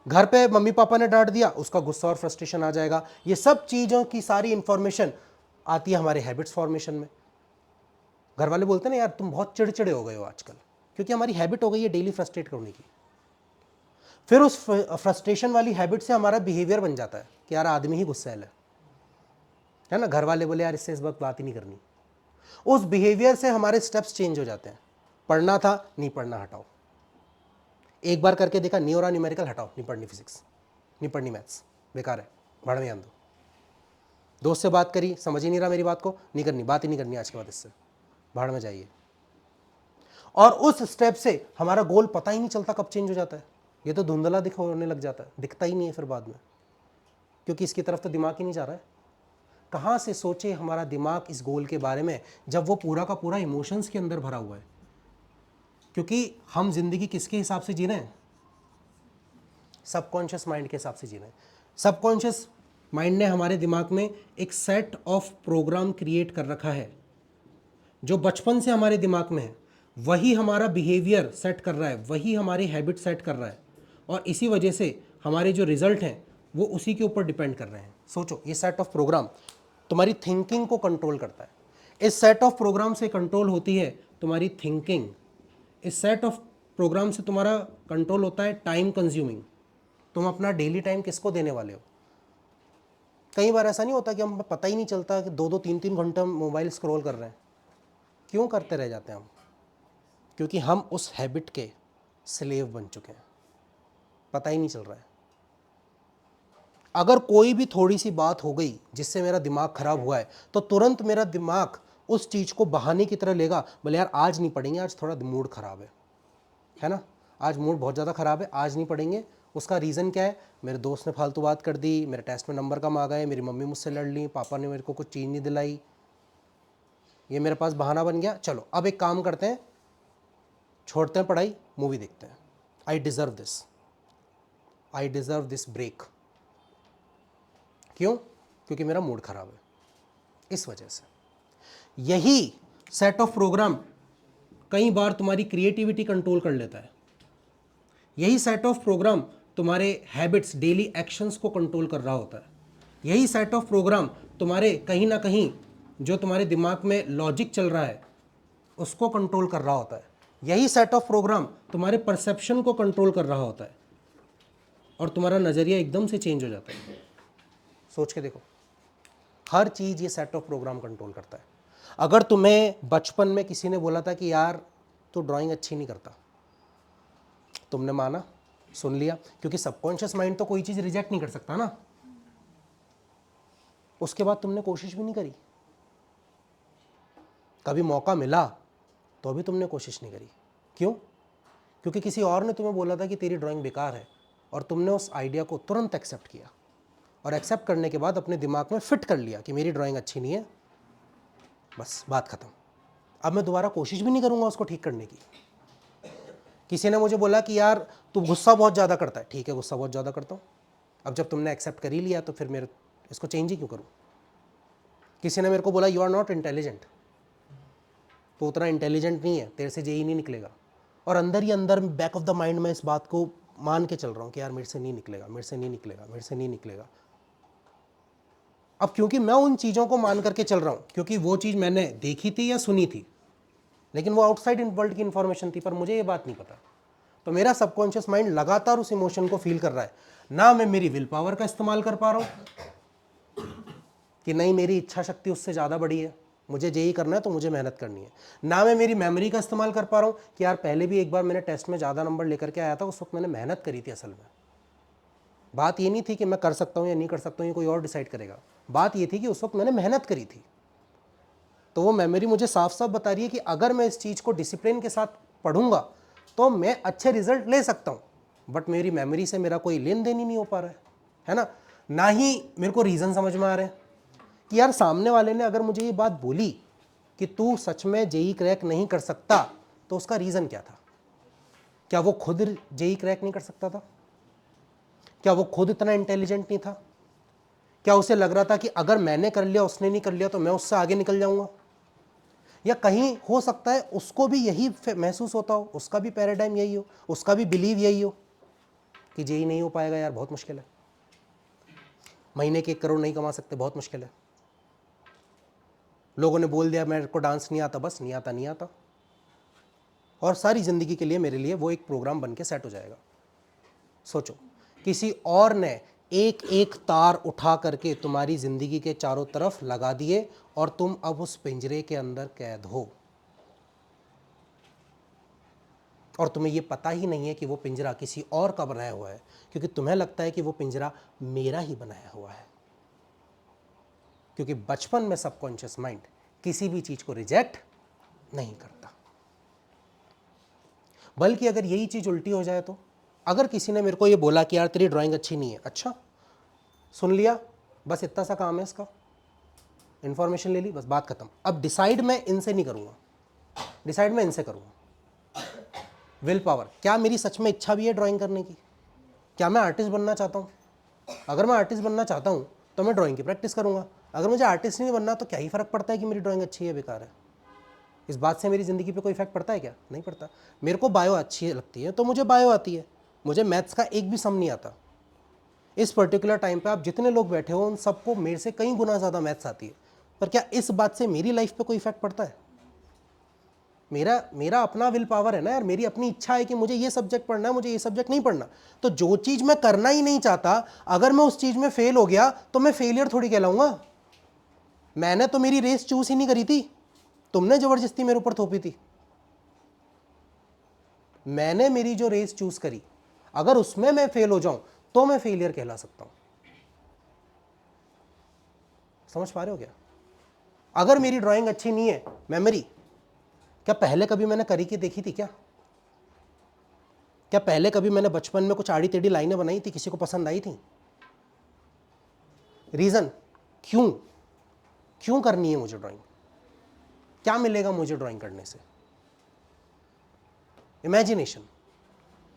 घर पे मम्मी पापा ने डांट दिया, उसका गुस्सा और फ्रस्ट्रेशन आ जाएगा। ये सब चीज़ों की सारी इंफॉर्मेशन आती है हमारे हैबिट्स फॉर्मेशन में। घर वाले बोलते हैं ना, यार तुम बहुत चिड़चिड़े हो गए हो आजकल, क्योंकि हमारी हैबिट हो गई है डेली फ्रस्ट्रेट करने की। फिर उस फ्रस्ट्रेशन वाली हैबिट से हमारा बिहेवियर बन जाता है कि यार आदमी ही गुस्सैल है ना, घर वाले बोले यार इससे इस वक्त बात ही नहीं करनी। उस बिहेवियर से हमारे स्टेप्स चेंज हो जाते हैं। पढ़ना था, नहीं पढ़ना, हटाओ। एक बार करके देखा, नहीं हो रहा न्यूमेरिकल, हटाओ, नहीं पढ़नी फिजिक्स, नहीं पढ़नी मैथ्स, बेकार है, भाड़ में आन दो। दोस्त से बात करी, समझ ही नहीं रहा मेरी बात को, नहीं करनी, बात ही नहीं करनी आज के बाद इससे, भाड़ में जाइए। और उस स्टेप से हमारा गोल पता ही नहीं चलता कब चेंज हो जाता है, ये तो धुंधला होने लग जाता है, दिखता ही नहीं है फिर बाद में, क्योंकि इसकी तरफ तो दिमाग ही नहीं जा रहा है। कहाँ से सोचे हमारा दिमाग इस गोल के बारे में जब वो पूरा का पूरा इमोशंस के अंदर भरा हुआ है। क्योंकि हम जिंदगी किसके हिसाब से जी रहे हैं? सबकॉन्शियस माइंड के हिसाब से जी रहे हैं। सबकॉन्शियस माइंड ने हमारे दिमाग में एक सेट ऑफ प्रोग्राम क्रिएट कर रखा है जो बचपन से हमारे दिमाग में है, वही हमारा बिहेवियर सेट कर रहा है, वही हमारी हैबिट सेट कर रहा है, और इसी वजह से हमारे जो रिजल्ट हैं वो उसी के ऊपर डिपेंड कर रहे हैं। सोचो, ये सेट ऑफ प्रोग्राम तुम्हारी थिंकिंग को कंट्रोल करता है। इस सेट ऑफ प्रोग्राम से कंट्रोल होती है तुम्हारी थिंकिंग। इस सेट ऑफ प्रोग्राम से तुम्हारा कंट्रोल होता है टाइम कंज्यूमिंग। तुम अपना डेली टाइम किसको देने वाले हो? कई बार ऐसा नहीं होता कि हम पता ही नहीं चलता कि 2-2 3-3 घंटे हम मोबाइल स्क्रॉल कर रहे हैं। क्यों करते रह जाते हैं हम? क्योंकि हम उस हैबिट के स्लेव बन चुके हैं, पता ही नहीं चल रहा है। अगर कोई भी थोड़ी सी बात हो गई जिससे मेरा दिमाग खराब हुआ है तो तुरंत मेरा दिमाग उस चीज़ को बहाने की तरह लेगा, बोले यार आज नहीं पढ़ेंगे, आज थोड़ा मूड ख़राब है ना, आज मूड बहुत ज़्यादा ख़राब है, आज नहीं पढ़ेंगे। उसका रीज़न क्या है? मेरे दोस्त ने फालतू बात कर दी, मेरे टेस्ट में नंबर कम आ गए, मेरी मम्मी मुझसे लड़ ली, पापा ने मेरे को कुछ चीज़ नहीं दिलाई, ये मेरे पास बहाना बन गया। चलो अब एक काम करते हैं, छोड़ते हैं पढ़ाई, मूवी देखते हैं। I deserve this, I deserve this break. क्यों? क्योंकि मेरा मूड ख़राब है, इस वजह से। यही सेट ऑफ प्रोग्राम कई बार तुम्हारी क्रिएटिविटी कंट्रोल कर लेता है। यही सेट ऑफ प्रोग्राम तुम्हारे हैबिट्स, डेली एक्शंस को कंट्रोल कर रहा होता है। यही सेट ऑफ प्रोग्राम तुम्हारे कहीं ना कहीं जो तुम्हारे दिमाग में लॉजिक चल रहा है उसको कंट्रोल कर रहा होता है। यही सेट ऑफ प्रोग्राम तुम्हारे परसेप्शन को कंट्रोल कर रहा होता है और तुम्हारा नज़रिया एकदम से चेंज हो जाता है। सोच के देखो, हर चीज़ ये सेट ऑफ प्रोग्राम कंट्रोल करता है। अगर तुम्हें बचपन में किसी ने बोला था कि यार तू ड्राइंग अच्छी नहीं करता, तुमने माना, सुन लिया, क्योंकि सबकॉन्शियस माइंड तो कोई चीज़ रिजेक्ट नहीं कर सकता ना। उसके बाद तुमने कोशिश भी नहीं करी, कभी मौका मिला तो भी तुमने कोशिश नहीं करी। क्यों? क्योंकि किसी और ने तुम्हें बोला था कि तेरी ड्राइंग बेकार है और तुमने उस आइडिया को तुरंत एक्सेप्ट किया, और एक्सेप्ट करने के बाद अपने दिमाग में फिट कर लिया कि मेरी ड्राइंग अच्छी नहीं है, बस बात ख़त्म। अब मैं दोबारा कोशिश भी नहीं करूँगा उसको ठीक करने की। किसी ने मुझे बोला कि यार तू गुस्सा बहुत ज़्यादा करता है, ठीक है गुस्सा बहुत ज़्यादा करता हूँ, अब जब तुमने एक्सेप्ट कर ही लिया तो फिर मेरे इसको चेंज ही क्यों करूँ। किसी ने मेरे को बोला यू आर नॉट इंटेलिजेंट, तो उतना इंटेलिजेंट नहीं है, तेरे से जेई नहीं निकलेगा, और अंदर ही अंदर बैक ऑफ द माइंड में इस बात को मान के चल रहा हूँ कि यार मेरे से नहीं निकलेगा, मेरे से नहीं निकलेगा, मेरे से नहीं निकलेगा। अब क्योंकि मैं उन चीज़ों को मान करके चल रहा हूँ, क्योंकि वो चीज़ मैंने देखी थी या सुनी थी, लेकिन वो आउटसाइड वर्ल्ड की इन्फॉर्मेशन थी, पर मुझे ये बात नहीं पता, तो मेरा सबकॉन्शियस माइंड लगातार उस इमोशन को फील कर रहा है। ना मैं मेरी विल पावर का इस्तेमाल कर पा रहा हूँ कि नहीं मेरी इच्छा शक्ति उससे ज़्यादा बड़ी है, मुझे जेई करना है तो मुझे मेहनत करनी है। ना मैं मेरी मेमोरी का इस्तेमाल कर पा रहा हूँ कि यार पहले भी एक बार मैंने टेस्ट में ज़्यादा नंबर लेकर के आया था, उस वक्त मैंने मेहनत करी थी। असल में बात ये नहीं थी कि मैं कर सकता हूँ या नहीं कर सकता हूँ, ये कोई और डिसाइड करेगा, बात ये थी कि उस वक्त मैंने मेहनत करी थी। तो वो मेमोरी मुझे साफ साफ बता रही है कि अगर मैं इस चीज़ को डिसिप्लिन के साथ पढ़ूंगा तो मैं अच्छे रिजल्ट ले सकता हूँ, बट मेरी मेमोरी से मेरा कोई लेन देन ही नहीं हो पा रहा है ना। ना ही मेरे को रीज़न समझ में आ रहे हैं कि यार सामने वाले ने अगर मुझे ये बात बोली कि तू सच में जेई क्रैक नहीं कर सकता, तो उसका रीज़न क्या था? क्या वो खुद जेई क्रैक नहीं कर सकता था? क्या वो खुद इतना इंटेलिजेंट नहीं था? क्या उसे लग रहा था कि अगर मैंने कर लिया उसने नहीं कर लिया तो मैं उससे आगे निकल जाऊंगा? या कहीं हो सकता है उसको भी यही महसूस होता हो, उसका भी पैराडाइम यही हो, उसका भी बिलीव यही हो कि जेई नहीं हो पाएगा, यार बहुत मुश्किल है, महीने के 1 करोड़ नहीं कमा सकते, बहुत मुश्किल है, लोगों ने बोल दिया मेरे को डांस नहीं आता, बस नहीं आता नहीं आता, और सारी ज़िंदगी के लिए मेरे लिए वो एक प्रोग्राम बन के सेट हो जाएगा। सोचो, किसी और ने एक एक तार उठा करके तुम्हारी ज़िंदगी के चारों तरफ लगा दिए और तुम अब उस पिंजरे के अंदर कैद हो, और तुम्हें ये पता ही नहीं है कि वो पिंजरा किसी और का बनाया हुआ है, क्योंकि तुम्हें लगता है कि वो पिंजरा मेरा ही बनाया हुआ है। क्योंकि बचपन में सबकॉन्शियस माइंड किसी भी चीज़ को रिजेक्ट नहीं करता। बल्कि अगर यही चीज़ उल्टी हो जाए, तो अगर किसी ने मेरे को ये बोला कि यार तेरी ड्राइंग अच्छी नहीं है, अच्छा सुन लिया, बस इतना सा काम है इसका, इन्फॉर्मेशन ले ली, बस बात खत्म। अब डिसाइड मैं इनसे नहीं करूँगा, डिसाइड मैं इनसे करूँगा। विल पावर, क्या मेरी सच में इच्छा भी है ड्राइंग करने की? क्या मैं आर्टिस्ट बनना चाहता हूँ? अगर मैं आर्टिस्ट बनना चाहता हूँ तो मैं ड्राइंग की प्रैक्टिस करूँगा। अगर मुझे आर्टिस्ट नहीं बनना तो क्या ही फ़र्क पड़ता है कि मेरी ड्राइंग अच्छी है बेकार है? इस बात से मेरी ज़िंदगी पे कोई इफेक्ट पड़ता है क्या? नहीं पड़ता। मेरे को बायो अच्छी लगती है तो मुझे बायो आती है, मुझे मैथ्स का एक भी सम नहीं आता। इस पर्टिकुलर टाइम पे आप जितने लोग बैठे हो उन सबको मेरे से कई गुना ज़्यादा मैथ्स आती है, पर क्या इस बात से मेरी लाइफ पे कोई इफेक्ट पड़ता है? मेरा अपना विल पावर है ना यार, मेरी अपनी इच्छा है कि मुझे ये सब्जेक्ट पढ़ना है, मुझे ये सब्जेक्ट नहीं पढ़ना। तो जो चीज़ मैं करना ही नहीं चाहता, अगर मैं उस चीज़ में फेल हो गया तो मैं फेलियर थोड़ी कहलाऊंगा। मैंने तो मेरी रेस चूज ही नहीं करी थी, तुमने जबरदस्ती मेरे ऊपर थोपी थी। मैंने मेरी जो रेस चूज करी, अगर उसमें मैं फेल हो जाऊं तो मैं फेलियर कहला सकता हूं। समझ पा रहे हो क्या? अगर मेरी ड्राइंग अच्छी नहीं है, मेमोरी, क्या पहले कभी मैंने करी की देखी थी क्या? क्या पहले कभी मैंने बचपन में कुछ आड़ी टेढ़ी लाइनें बनाई थी, किसी को पसंद आई थी? रीजन क्यों? क्यों करनी है मुझे ड्राइंग? क्या मिलेगा मुझे ड्राइंग करने से? इमेजिनेशन।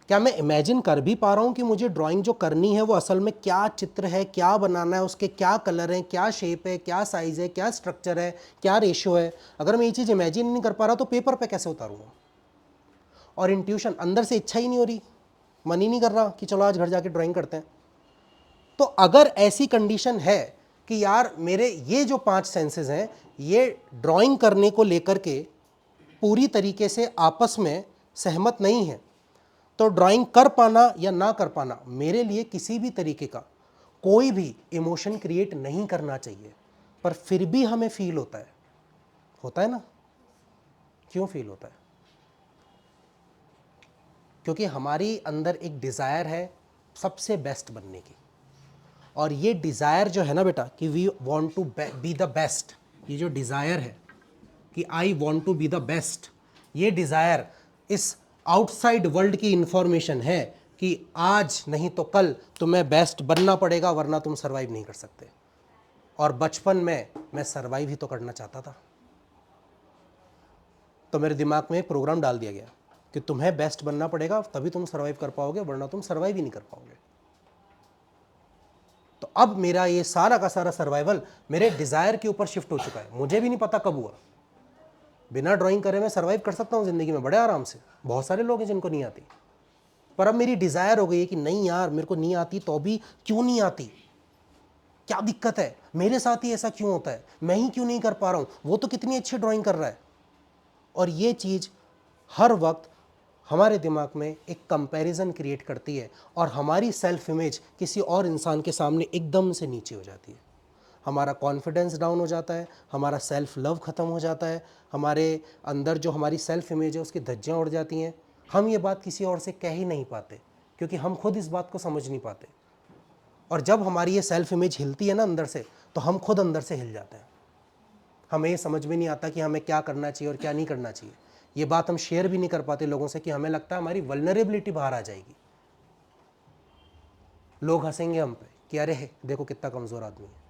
क्या मैं इमेजिन कर भी पा रहा हूं कि मुझे ड्राइंग जो करनी है वो असल में क्या चित्र है, क्या बनाना है, उसके क्या कलर हैं, क्या शेप है, क्या साइज है, क्या स्ट्रक्चर है, क्या रेशियो है? अगर मैं ये चीज़ इमेजिन नहीं कर पा रहा तो पेपर पे कैसे उतारूंगा? और इंट्यूशन, अंदर से इच्छा ही नहीं हो रही, मन ही नहीं कर रहा कि चलो आज घर जाके ड्राइंग करते हैं। तो अगर ऐसी कंडीशन है कि यार मेरे ये जो 5 सेंसेस हैं ये ड्राइंग करने को लेकर के पूरी तरीके से आपस में सहमत नहीं है, तो ड्राइंग कर पाना या ना कर पाना मेरे लिए किसी भी तरीके का कोई भी इमोशन क्रिएट नहीं करना चाहिए। पर फिर भी हमें फील होता है ना? क्यों फील होता है? क्योंकि हमारी अंदर एक डिज़ायर है सबसे बेस्ट बनने की, और ये डिज़ायर जो है ना बेटा कि we want to be the best, ये जो डिज़ायर है कि I want to be the best, ये डिज़ायर इस आउटसाइड वर्ल्ड की इंफॉर्मेशन है कि आज नहीं तो कल तुम्हें बेस्ट बनना पड़ेगा वरना तुम सर्वाइव नहीं कर सकते। और बचपन में मैं सर्वाइव ही तो करना चाहता था, तो मेरे दिमाग में एक प्रोग्राम डाल दिया गया कि तुम्हें बेस्ट बनना पड़ेगा तभी तुम सर्वाइव कर पाओगे वरना तुम सर्वाइव ही नहीं कर पाओगे। तो अब मेरा ये सारा का सारा सर्वाइवल मेरे डिज़ायर के ऊपर शिफ्ट हो चुका है। मुझे भी नहीं पता कब हुआ, बिना ड्राइंग करे मैं सर्वाइव कर सकता हूँ ज़िंदगी में बड़े आराम से। बहुत सारे लोग हैं जिनको नहीं आती, पर अब मेरी डिज़ायर हो गई है कि नहीं यार मेरे को नहीं आती तो भी क्यों नहीं आती, क्या दिक्कत है, मेरे साथ ही ऐसा क्यों होता है, मैं ही क्यों नहीं कर पा रहा हूँ, वो तो कितनी अच्छी ड्राइंग कर रहा है। और ये चीज़ हर वक्त हमारे दिमाग में एक कंपैरिजन क्रिएट करती है और हमारी सेल्फ इमेज किसी और इंसान के सामने एकदम से नीचे हो जाती है। हमारा कॉन्फिडेंस डाउन हो जाता है, हमारा सेल्फ लव ख़त्म हो जाता है, हमारे अंदर जो हमारी सेल्फ इमेज है उसकी धज्जियाँ उड़ जाती हैं। हम ये बात किसी और से कह ही नहीं पाते क्योंकि हम खुद इस बात को समझ नहीं पाते। और जब हमारी ये सेल्फ इमेज हिलती है ना अंदर से, तो हम खुद अंदर से हिल जाते हैं। हमें ये समझ में नहीं आता कि हमें क्या करना चाहिए और क्या नहीं करना चाहिए। ये बात हम शेयर भी नहीं कर पाते लोगों से कि हमें लगता है हमारी वल्नरेबिलिटी बाहर आ जाएगी, लोग हंसेंगे हम पे कि अरे देखो कितना कमज़ोर आदमी है।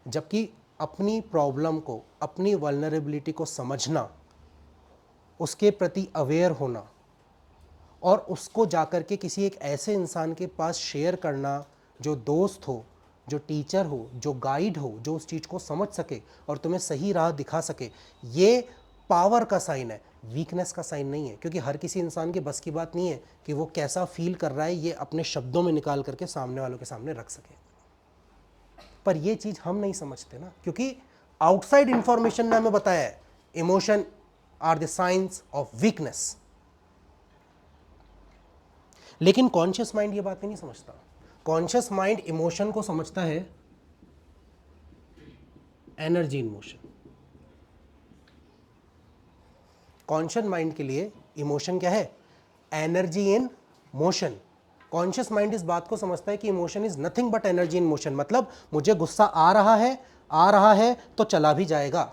जबकि अपनी प्रॉब्लम को, अपनी वल्नरेबिलिटी को समझना, उसके प्रति अवेयर होना और उसको जाकर के किसी एक ऐसे इंसान के पास शेयर करना जो दोस्त हो, जो टीचर हो, जो गाइड हो, जो उस चीज़ को समझ सके और तुम्हें सही राह दिखा सके, ये पावर का साइन है, वीकनेस का साइन नहीं है। क्योंकि हर किसी इंसान के बस की बात नहीं है कि वो कैसा फील कर रहा है ये अपने शब्दों में निकाल करके सामने वालों के सामने रख सके। पर ये चीज़ हम नहीं समझते ना, क्योंकि आउटसाइड इंफॉर्मेशन ने हमें बताया है emotion are the science of weakness, लेकिन कॉन्शियस माइंड ये बात नहीं समझता। कॉन्शियस माइंड इमोशन को समझता है energy in motion. Conscious mind के लिए इमोशन क्या है? Energy in motion. Conscious mind इस बात को समझता है कि emotion is nothing but energy in motion. मतलब मुझे गुस्सा आ रहा है तो चला भी जाएगा,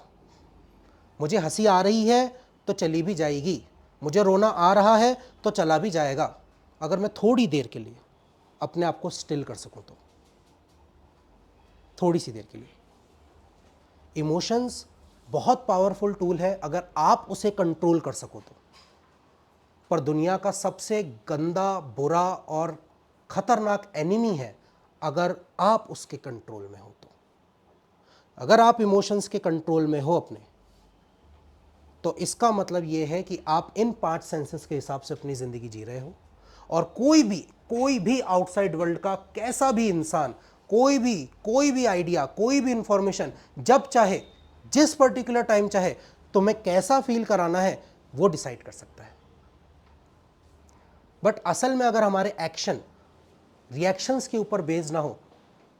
मुझे हंसी आ रही है तो चली भी जाएगी, मुझे रोना आ रहा है तो चला भी जाएगा, अगर मैं थोड़ी देर के लिए अपने आप को स्टिल कर सकूं तो, थोड़ी सी देर के लिए। इमोशंस बहुत पावरफुल टूल है अगर आप उसे कंट्रोल कर सको तो, पर दुनिया का सबसे गंदा, बुरा और खतरनाक एनिमी है अगर आप उसके कंट्रोल में हो तो। अगर आप इमोशंस के कंट्रोल में हो अपने, तो इसका मतलब यह है कि आप इन 5 सेंसेस के हिसाब से अपनी ज़िंदगी जी रहे हो, और कोई भी आउटसाइड वर्ल्ड का कैसा भी इंसान, कोई भी आइडिया, कोई भी इंफॉर्मेशन, जब चाहे, जिस पर्टिकुलर टाइम चाहे तुम्हें कैसा फील कराना है वो डिसाइड कर सकता है। बट असल में अगर हमारे एक्शन रिएक्शंस के ऊपर बेस्ड ना हो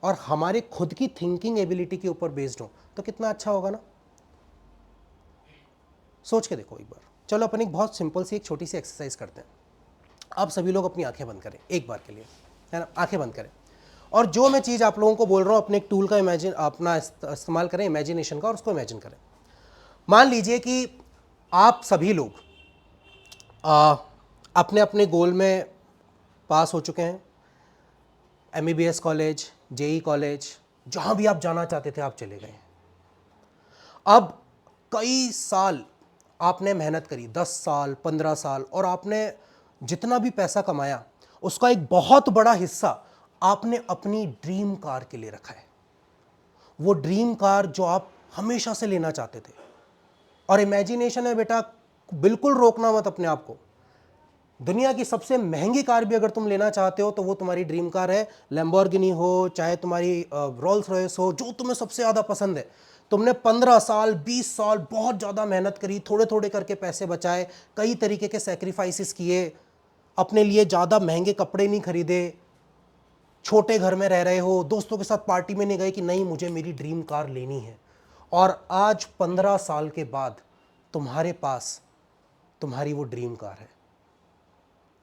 और हमारे खुद की थिंकिंग एबिलिटी के ऊपर बेस्ड हो, तो कितना अच्छा होगा ना। सोच के देखो एक बार। चलो अपन एक बहुत सिंपल सी एक छोटी सी एक्सरसाइज करते हैं। आप सभी लोग अपनी आंखें बंद करें एक बार के लिए, है ना, आंखें बंद करें, और जो मैं चीज़ आप लोगों को बोल रहा हूँ अपने एक टूल का अपना इस्तेमाल करें, इमेजिनेशन का, और उसको इमेजिन करें। मान लीजिए कि आप सभी लोग अपने अपने गोल में पास हो चुके हैं, MBBS कॉलेज, JEE कॉलेज, जहाँ भी आप जाना चाहते थे आप चले गए। अब कई साल आपने मेहनत करी, 10 साल, 15 साल, और आपने जितना भी पैसा कमाया उसका एक बहुत बड़ा हिस्सा आपने अपनी ड्रीम कार के लिए रखा है। वो ड्रीम कार जो आप हमेशा से लेना चाहते थे। और इमेजिनेशन है बेटा, बिल्कुल रोकना मत अपने आप को। दुनिया की सबसे महंगी कार भी अगर तुम लेना चाहते हो तो वो तुम्हारी ड्रीम कार है। लैम्बोर्गिनी हो, चाहे तुम्हारी रोल्स रॉयस हो, जो तुम्हें सबसे ज़्यादा पसंद है। तुमने 15 साल, 20 साल बहुत ज़्यादा मेहनत करी, थोड़े थोड़े करके पैसे बचाए, कई तरीके के सेक्रीफाइसेस किए, अपने लिए ज़्यादा महंगे कपड़े नहीं खरीदे, छोटे घर में रह रहे हो, दोस्तों के साथ पार्टी में नहीं गए कि नहीं मुझे मेरी ड्रीम कार लेनी है। और आज 15 साल के बाद तुम्हारे पास तुम्हारी वो ड्रीम कार है।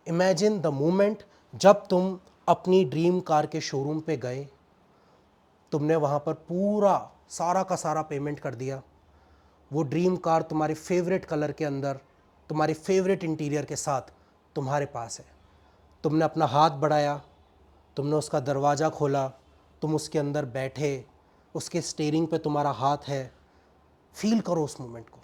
इमेजिन द मोमेंट जब तुम अपनी ड्रीम कार के शोरूम पे गए, तुमने वहाँ पर पूरा सारा का सारा पेमेंट कर दिया, वो ड्रीम कार तुम्हारे फेवरेट कलर के अंदर, तुम्हारे फेवरेट इंटीरियर के साथ तुम्हारे पास है। तुमने अपना हाथ बढ़ाया, तुमने उसका दरवाज़ा खोला, तुम उसके अंदर बैठे, उसके स्टीयरिंग पे तुम्हारा हाथ है। फील करो उस मोमेंट को।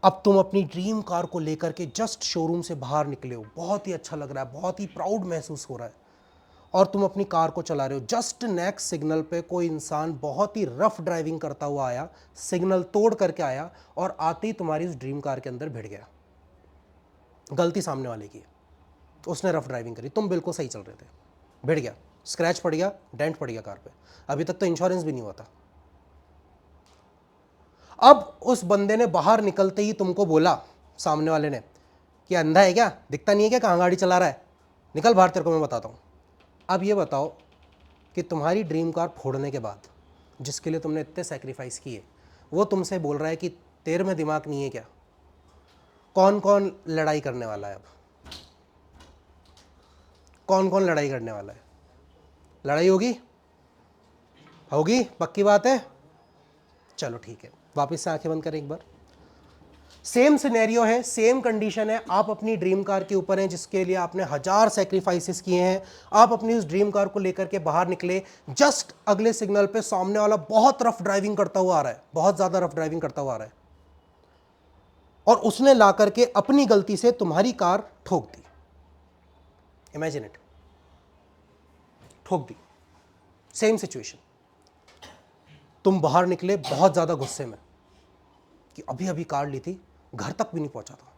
अब तुम अपनी ड्रीम कार को लेकर के जस्ट शोरूम से बाहर निकले हो, बहुत ही अच्छा लग रहा है, बहुत ही प्राउड महसूस हो रहा है, और तुम अपनी कार को चला रहे हो। जस्ट नेक्स्ट सिग्नल पे कोई इंसान बहुत ही रफ ड्राइविंग करता हुआ आया, सिग्नल तोड़ करके आया, और आते ही तुम्हारी उस ड्रीम कार के अंदर भिड़ गया। गलती सामने वाले की है, उसने रफ ड्राइविंग करी, तुम बिल्कुल सही चल रहे थे, भिड़ गया, स्क्रैच पड़ गया, डेंट पड़ गया कार पे। अभी तक तो इंश्योरेंस भी नहीं हुआ था। अब उस बंदे ने बाहर निकलते ही तुमको बोला, सामने वाले ने, कि अंधा है क्या, दिखता नहीं है क्या कहाँ गाड़ी चला रहा है, निकल बाहर, तेरे को मैं बताता हूँ। अब ये बताओ कि तुम्हारी ड्रीम कार फोड़ने के बाद, जिसके लिए तुमने इतने सेक्रीफाइस किए, वो तुमसे बोल रहा है कि तेरे में दिमाग नहीं है क्या? कौन कौन लड़ाई करने वाला है? अब कौन कौन लड़ाई करने वाला है? लड़ाई होगी? होगी, पक्की बात है? चलो ठीक है, वापस से आंखें बंद करें एक बार। सेम सिनेरियो है, सेम कंडीशन है, आप अपनी ड्रीम कार के ऊपर हैं, जिसके लिए आपने 1000 सेक्रीफाइसेस किए हैं। आप अपनी उस ड्रीम कार को लेकर के बाहर निकले, जस्ट अगले सिग्नल पे सामने वाला बहुत रफ ड्राइविंग करता हुआ आ रहा है, बहुत ज्यादा रफ ड्राइविंग करता हुआ आ रहा है, और उसने ला करके अपनी गलती से तुम्हारी कार ठोक दी। इमेजिन इट, ठोक दी। Same situation. तुम बाहर निकले बहुत ज्यादा गुस्से में कि अभी अभी कार ली थी, घर तक भी नहीं पहुंचा था।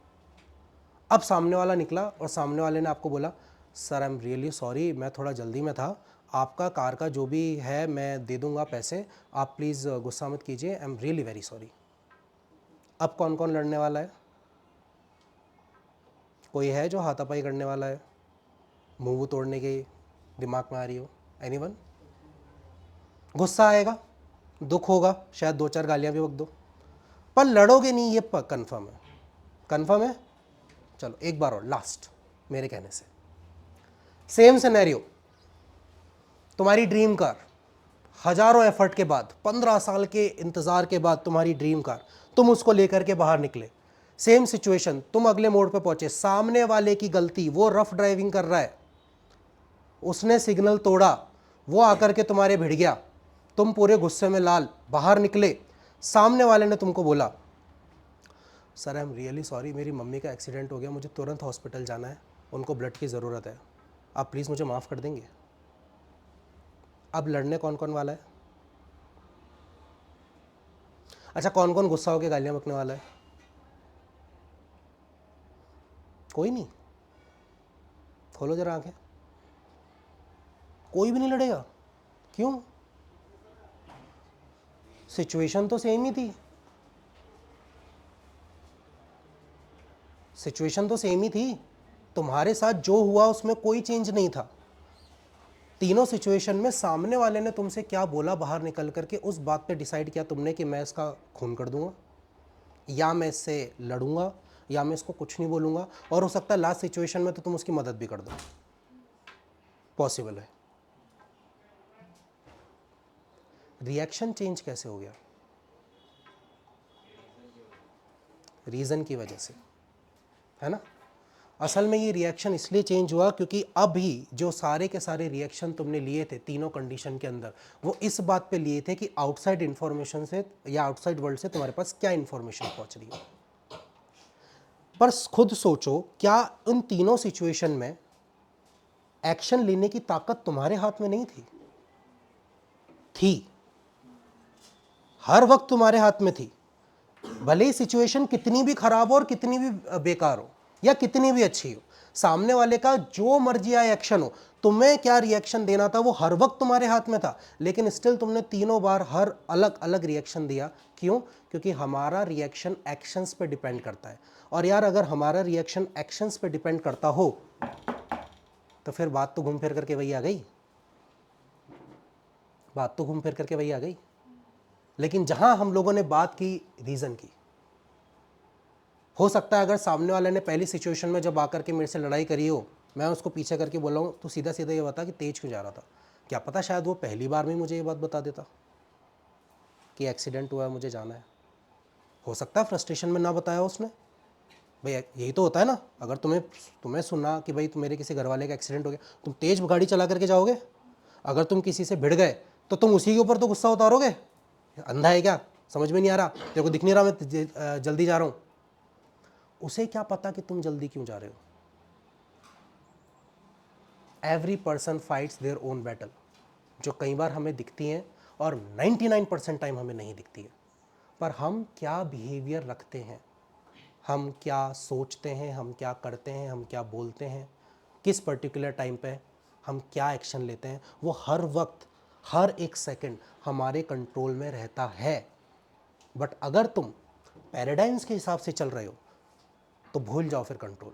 अब सामने वाला निकला और सामने वाले ने आपको बोला, sir I am really sorry, मैं थोड़ा जल्दी में था, आपका कार का जो भी है मैं दे दूंगा पैसे, आप प्लीज़ गुस्सा मत कीजिए, I am really very sorry. अब कौन कौन लड़ने वाला है? कोई है जो हाथापाई करने वाला है, मुंह तोड़ने की दिमाग में आ रही हो? एनीवन? गुस्सा आएगा, दुख होगा, शायद 2-4 गालियाँ भी बक दो, पर लड़ोगे नहीं, ये कंफर्म है। कंफर्म है? चलो एक बार और, लास्ट मेरे कहने से। सेम सिनेरियो, तुम्हारी ड्रीम कार, हजारों एफर्ट के बाद, 15 साल के इंतजार के बाद तुम्हारी ड्रीम कार, तुम उसको लेकर के बाहर निकले। सेम सिचुएशन, तुम अगले मोड़ पे पहुंचे, सामने वाले की गलती, वो रफ ड्राइविंग कर रहा है, उसने सिग्नल तोड़ा, वो आकर के तुम्हारे भिड़ गया, तुम पूरे गुस्से में लाल बाहर निकले, सामने वाले ने तुमको बोला sir I am really sorry, मेरी मम्मी का एक्सीडेंट हो गया, मुझे तुरंत हॉस्पिटल जाना है, उनको ब्लड की ज़रूरत है, आप प्लीज़ मुझे माफ़ कर देंगे। अब लड़ने कौन कौन वाला है? अच्छा, कौन कौन गुस्सा होकर गालियाँ बकने वाला है? कोई नहीं। खोलो जरा आंखें। कोई भी नहीं लड़ेगा। क्यों? सिचुएशन तो सेम ही थी। सिचुएशन तो सेम ही थी। तुम्हारे साथ जो हुआ उसमें कोई चेंज नहीं था। तीनों सिचुएशन में सामने वाले ने तुमसे क्या बोला बाहर निकल करके, उस बात पे डिसाइड किया तुमने कि मैं इसका खून कर दूंगा, या मैं इससे लड़ूंगा, या मैं इसको कुछ नहीं बोलूंगा, और हो सकता है लास्ट सिचुएशन में तो तुम उसकी मदद भी कर दो। पॉसिबल है। रिएक्शन चेंज कैसे हो गया? रीज़न की वजह से, है ना। असल में ये रिएक्शन इसलिए चेंज हुआ क्योंकि अभी जो सारे के सारे रिएक्शन तुमने लिए थे तीनों कंडीशन के अंदर, वो इस बात पे लिए थे कि आउटसाइड इन्फॉर्मेशन से या आउटसाइड वर्ल्ड से तुम्हारे पास क्या इन्फॉर्मेशन पहुंच रही है। पर खुद सोचो, क्या उन तीनों सिचुएशन में एक्शन लेने की ताकत तुम्हारे हाथ में नहीं थी? थी। हर वक्त तुम्हारे हाथ में थी। भले ही सिचुएशन कितनी भी खराब हो और कितनी भी बेकार हो या कितनी भी अच्छी हो, सामने वाले का जो मर्जी या एक्शन हो, तुम्हें क्या रिएक्शन देना था वो हर वक्त तुम्हारे हाथ में था। लेकिन स्टिल तुमने तीनों बार हर अलग अलग रिएक्शन दिया। क्यों? क्योंकि हमारा रिएक्शन एक्शंस पे डिपेंड करता है। और यार, अगर हमारा रिएक्शन एक्शंस पे डिपेंड करता हो तो फिर बात तो घूम फिर करके वही आ गई। बात तो घूम फिर करके वही आ गई। लेकिन जहां हम लोगों ने बात की रीजन की, हो सकता है अगर सामने वाले ने पहली सिचुएशन में जब आकर के मेरे से लड़ाई करी हो, मैं उसको पीछे करके बोला हूँ तो सीधा सीधा ये बता कि तेज क्यों जा रहा था। क्या पता शायद वो पहली बार में मुझे ये बात बता देता कि एक्सीडेंट हुआ है, मुझे जाना है। हो सकता है फ्रस्ट्रेशन में ना बताया उसने। भाई यही तो होता है ना। अगर तुम्हें सुना कि भाई मेरे किसी घर वाले का एक्सीडेंट हो गया, तुम तेज गाड़ी चला करके जाओगे? अगर तुम किसी से भिड़ गए तो तुम उसी के ऊपर तो गुस्सा उतारोगे। अंधा है क्या? समझ में नहीं आ रहा तेरे को? दिख नहीं रहा मैं जल्दी जा रहा हूँ? उसे क्या पता कि तुम जल्दी क्यों जा रहे हो। Every person fights their own battle, जो कई बार हमें दिखती हैं और 99% टाइम हमें नहीं दिखती है। पर हम क्या बिहेवियर रखते हैं, हम क्या सोचते हैं, हम क्या करते हैं, हम क्या बोलते हैं, किस पर्टिकुलर टाइम पे हम क्या एक्शन लेते हैं, वो हर वक्त हर एक सेकंड हमारे कंट्रोल में रहता है। बट अगर तुम पैराडाइम्स के हिसाब से चल रहे हो तो भूल जाओ फिर कंट्रोल।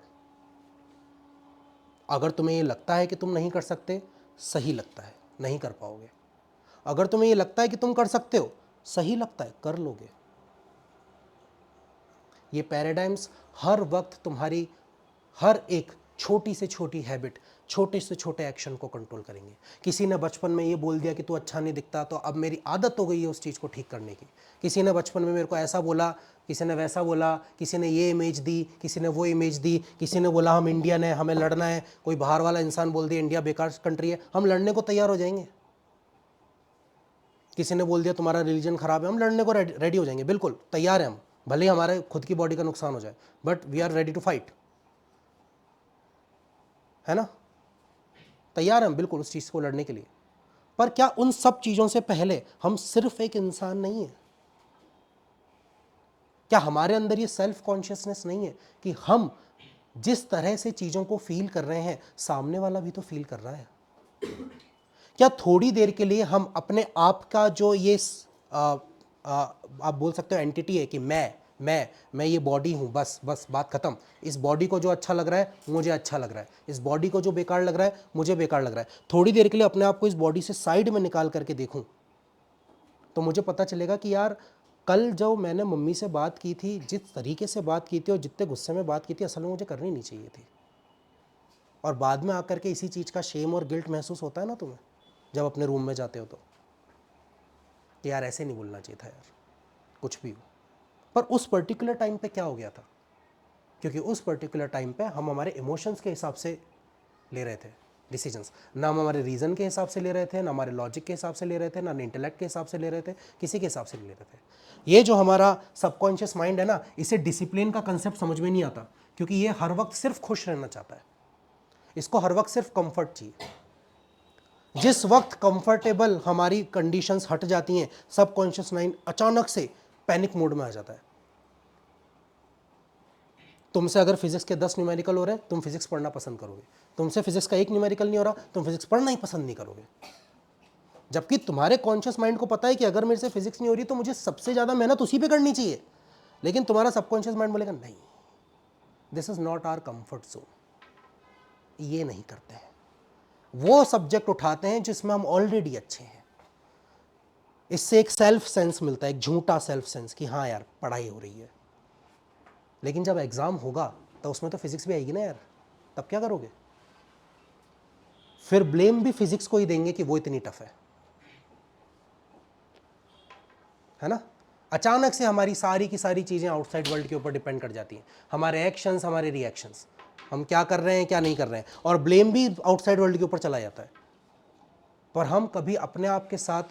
अगर तुम्हें ये लगता है कि तुम नहीं कर सकते, सही लगता है, नहीं कर पाओगे। अगर तुम्हें ये लगता है कि तुम कर सकते हो, सही लगता है, कर लोगे। ये पैराडाइम्स हर वक्त तुम्हारी हर एक छोटी से छोटी हैबिट, छोटे से छोटे एक्शन को कंट्रोल करेंगे। किसी ने बचपन में ये बोल दिया कि तू अच्छा नहीं दिखता, तो अब मेरी आदत हो गई है उस चीज़ को ठीक करने की। किसी ने बचपन में मेरे को ऐसा बोला, किसी ने वैसा बोला, किसी ने ये इमेज दी, किसी ने वो इमेज दी, किसी ने बोला हम इंडियन है, हमें लड़ना है, कोई बाहर वाला इंसान बोल दिया इंडिया बेकार कंट्री है, हम लड़ने को तैयार हो जाएंगे। किसी ने बोल दिया तुम्हारा रिलीजन खराब है, हम लड़ने को रेडी हो जाएंगे, बिल्कुल तैयार हैं हम। भले ही हमारे खुद की बॉडी का नुकसान हो जाए, but we are ready to fight, है ना। तैयार हैं बिल्कुल उस चीज़ को लड़ने के लिए। पर क्या उन सब चीज़ों से पहले हम सिर्फ एक इंसान नहीं है? क्या हमारे अंदर ये सेल्फ कॉन्शियसनेस नहीं है कि हम जिस तरह से चीज़ों को फील कर रहे हैं, सामने वाला भी तो फील कर रहा है? क्या थोड़ी देर के लिए हम अपने आप का जो ये आप बोल सकते हो एंटिटी है कि मैं ये बॉडी हूँ, बस बस बात खत्म। इस बॉडी को जो अच्छा लग रहा है मुझे अच्छा लग रहा है, इस बॉडी को जो बेकार लग रहा है मुझे बेकार लग रहा है। थोड़ी देर के लिए अपने आप को इस बॉडी से साइड में निकाल करके देखूं तो मुझे पता चलेगा कि यार, कल जो मैंने मम्मी से बात की थी, जिस तरीके से बात की थी और जितने गुस्से में बात की थी, असल में मुझे करनी नहीं चाहिए थी। और बाद में आकर के इसी चीज़ का शेम और गिल्ट महसूस होता है ना तुम्हें, जब अपने रूम में जाते हो तो, कि यार ऐसे नहीं बोलना चाहिए था यार, कुछ भी हो। पर उस पर्टिकुलर टाइम पे क्या हो गया था? क्योंकि उस पर्टिकुलर टाइम पे हम हमारे इमोशंस के हिसाब से ले रहे थे। डिसीजंस। ना हम हमारे रीज़न के हिसाब से ले रहे थे, ना हमारे लॉजिक के हिसाब से ले रहे थे, ना इंटेलेक्ट के हिसाब से ले रहे थे, किसी के हिसाब से ले रहे थे। ये जो हमारा सबकॉन्शियस माइंड है ना, इसे डिसिप्लिन का कंसेप्ट समझ में नहीं आता, क्योंकि ये हर वक्त सिर्फ खुश रहना चाहता है, इसको हर वक्त सिर्फ कंफर्ट चाहिए। जिस वक्त कंफर्टेबल हमारी कंडीशंस हट जाती हैं, सबकॉन्शियस माइंड अचानक से पैनिक मोड में आ जाता है। तुमसे अगर फिजिक्स के 10 न्यूमेरिकल हो रहे हैं, तुम फिजिक्स पढ़ना पसंद करोगे। तुमसे फिजिक्स का एक न्यूमेरिकल नहीं हो रहा, तुम फिजिक्स पढ़ना ही पसंद नहीं करोगे। जबकि तुम्हारे कॉन्शियस माइंड को पता है कि अगर मेरे से फिजिक्स नहीं हो रही तो मुझे सबसे ज़्यादा मेहनत उसी पे करनी चाहिए, लेकिन तुम्हारा सबकॉन्शियस माइंड बोलेगा नहीं, this is not our comfort zone, ये नहीं करते हैं। वो सब्जेक्ट उठाते हैं जिसमें हम ऑलरेडी अच्छे हैं। इससे एक सेल्फ सेंस मिलता है, एक झूठा सेल्फ सेंस कि हाँ यार पढ़ाई हो रही है। लेकिन जब एग्जाम होगा तो उसमें तो फिजिक्स भी आएगी ना यार, तब क्या करोगे? फिर ब्लेम भी फिजिक्स को ही देंगे कि वो इतनी टफ है ना। अचानक से हमारी सारी की सारी चीज़ें आउटसाइड वर्ल्ड के ऊपर डिपेंड कर जाती हैं, हमारे एक्शंस, हमारे रिएक्शंस, हम क्या कर रहे हैं क्या नहीं कर रहे हैं, और ब्लेम भी आउटसाइड वर्ल्ड के ऊपर चला जाता है। पर हम कभी अपने आप के साथ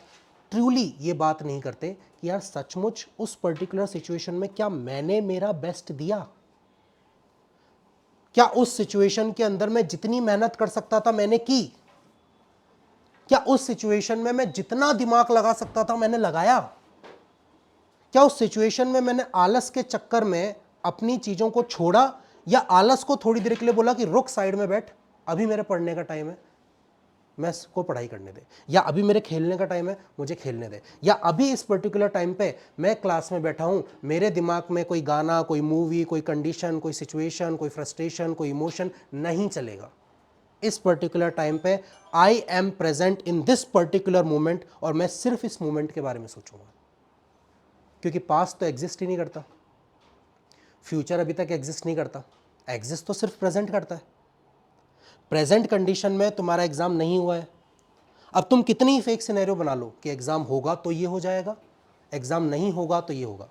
ट्रूली ये बात नहीं करते कि यार सचमुच उस पर्टिकुलर सिचुएशन में क्या मैंने मेरा बेस्ट दिया, क्या उस सिचुएशन के अंदर मैं जितनी मेहनत कर सकता था मैंने की, क्या उस सिचुएशन में मैं जितना दिमाग लगा सकता था मैंने लगाया, क्या उस सिचुएशन में मैंने आलस के चक्कर में अपनी चीज़ों को छोड़ा, या आलस को थोड़ी देर के लिए बोला कि रुक साइड में बैठ, अभी मेरे पढ़ने का टाइम है, मैं इसको पढ़ाई करने दे, या अभी मेरे खेलने का टाइम है, मुझे खेलने दे, या अभी इस पर्टिकुलर टाइम पे मैं क्लास में बैठा हूँ, मेरे दिमाग में कोई गाना, कोई मूवी, कोई कंडीशन, कोई सिचुएशन, कोई फ्रस्ट्रेशन, कोई इमोशन नहीं चलेगा। इस पर्टिकुलर टाइम पे I am present in this particular moment, और मैं सिर्फ इस मोमेंट के बारे में सोचूंगा, क्योंकि पास्ट तो एग्जिस्ट ही नहीं करता, फ्यूचर अभी तक एग्जिस्ट नहीं करता, एग्जिस्ट तो सिर्फ प्रेजेंट करता है। प्रेजेंट कंडीशन में तुम्हारा एग्जाम नहीं हुआ है, अब तुम कितनी ही फेक सिनेरियो बना लो कि एग्जाम होगा तो ये हो जाएगा, एग्जाम नहीं होगा तो ये होगा,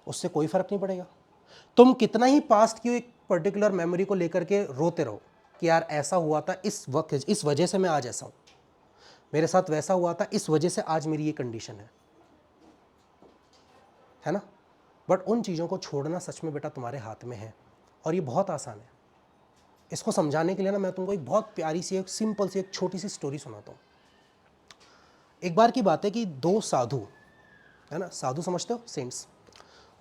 उससे कोई फर्क नहीं पड़ेगा। तुम कितना ही पास्ट की एक पर्टिकुलर मेमोरी को लेकर के रोते रहो कि यार ऐसा हुआ था इस वक्त, इस वजह से मैं आज ऐसा हूं, मेरे साथ वैसा हुआ था इस वजह से आज मेरी ये कंडीशन है ना। बट उन चीज़ों को छोड़ना सच में बेटा तुम्हारे हाथ में है, और ये बहुत आसान है। इसको समझाने के लिए ना मैं तुमको एक बहुत प्यारी सी, एक सिंपल सी, एक छोटी सी स्टोरी सुनाता हूँ। एक बार की बात है कि दो साधु, है ना, साधु समझते हो, सेंट्स,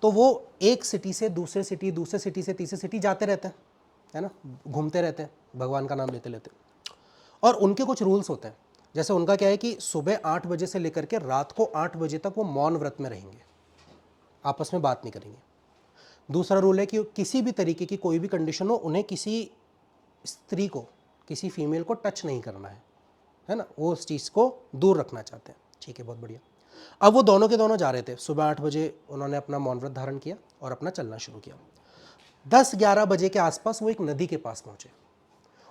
तो वो एक सिटी से दूसरे सिटी, दूसरे सिटी से तीसरे सिटी जाते रहते हैं, है ना, घूमते रहते हैं भगवान का नाम लेते लेते। और उनके कुछ रूल्स होते हैं, जैसे उनका क्या है कि सुबह 8 बजे से लेकर के रात को 8 बजे तक वो मौन व्रत में रहेंगे, आपस में बात नहीं करेंगे। दूसरा रूल है कि किसी भी तरीके की कोई भी कंडीशन हो, उन्हें किसी स्त्री को, किसी फीमेल को टच नहीं करना है ना, वो उस चीज़ को दूर रखना चाहते हैं। ठीक है, बहुत बढ़िया। अब वो दोनों के दोनों जा रहे थे, सुबह 8 बजे उन्होंने अपना मौन व्रत धारण किया और अपना चलना शुरू किया। 10-11 बजे के आसपास वो एक नदी के पास पहुँचे,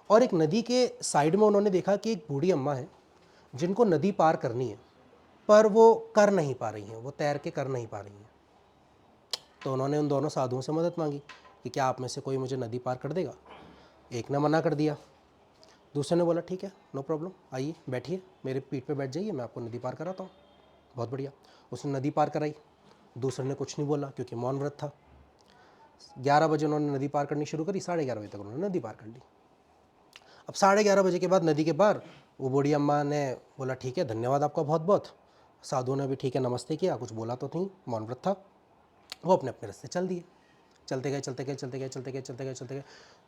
और एक नदी के साइड में उन्होंने देखा कि एक बूढ़ी अम्मा है जिनको नदी पार करनी है, पर वो कर नहीं पा रही हैं, वो तैर के कर नहीं पा रही हैं। तो उन्होंने उन दोनों साधुओं से मदद मांगी कि क्या आप में से कोई मुझे नदी पार कर देगा। एक ने मना कर दिया, दूसरे ने बोला ठीक है, नो प्रॉब्लम, आइए बैठिए, मेरे पीठ पे बैठ जाइए, मैं आपको नदी पार कराता हूँ। बहुत बढ़िया, उसने नदी पार कराई। दूसरे ने कुछ नहीं बोला क्योंकि मौन व्रत था। 11 बजे उन्होंने नदी पार करनी शुरू करी, 11:30 बजे तक उन्होंने नदी पार कर ली। अब 11:30 बजे के बाद नदी के पार वो बूढ़ी अम्मा ने बोला ठीक है, धन्यवाद आपका बहुत बहुत। साधुओं ने भी ठीक है नमस्ते किया, कुछ बोला तो नहीं, मौन व्रत था। वो अपने अपने रास्ते चल दिए, चलते गए चलते गए चलते गए चलते गए चलते गए चलते गए,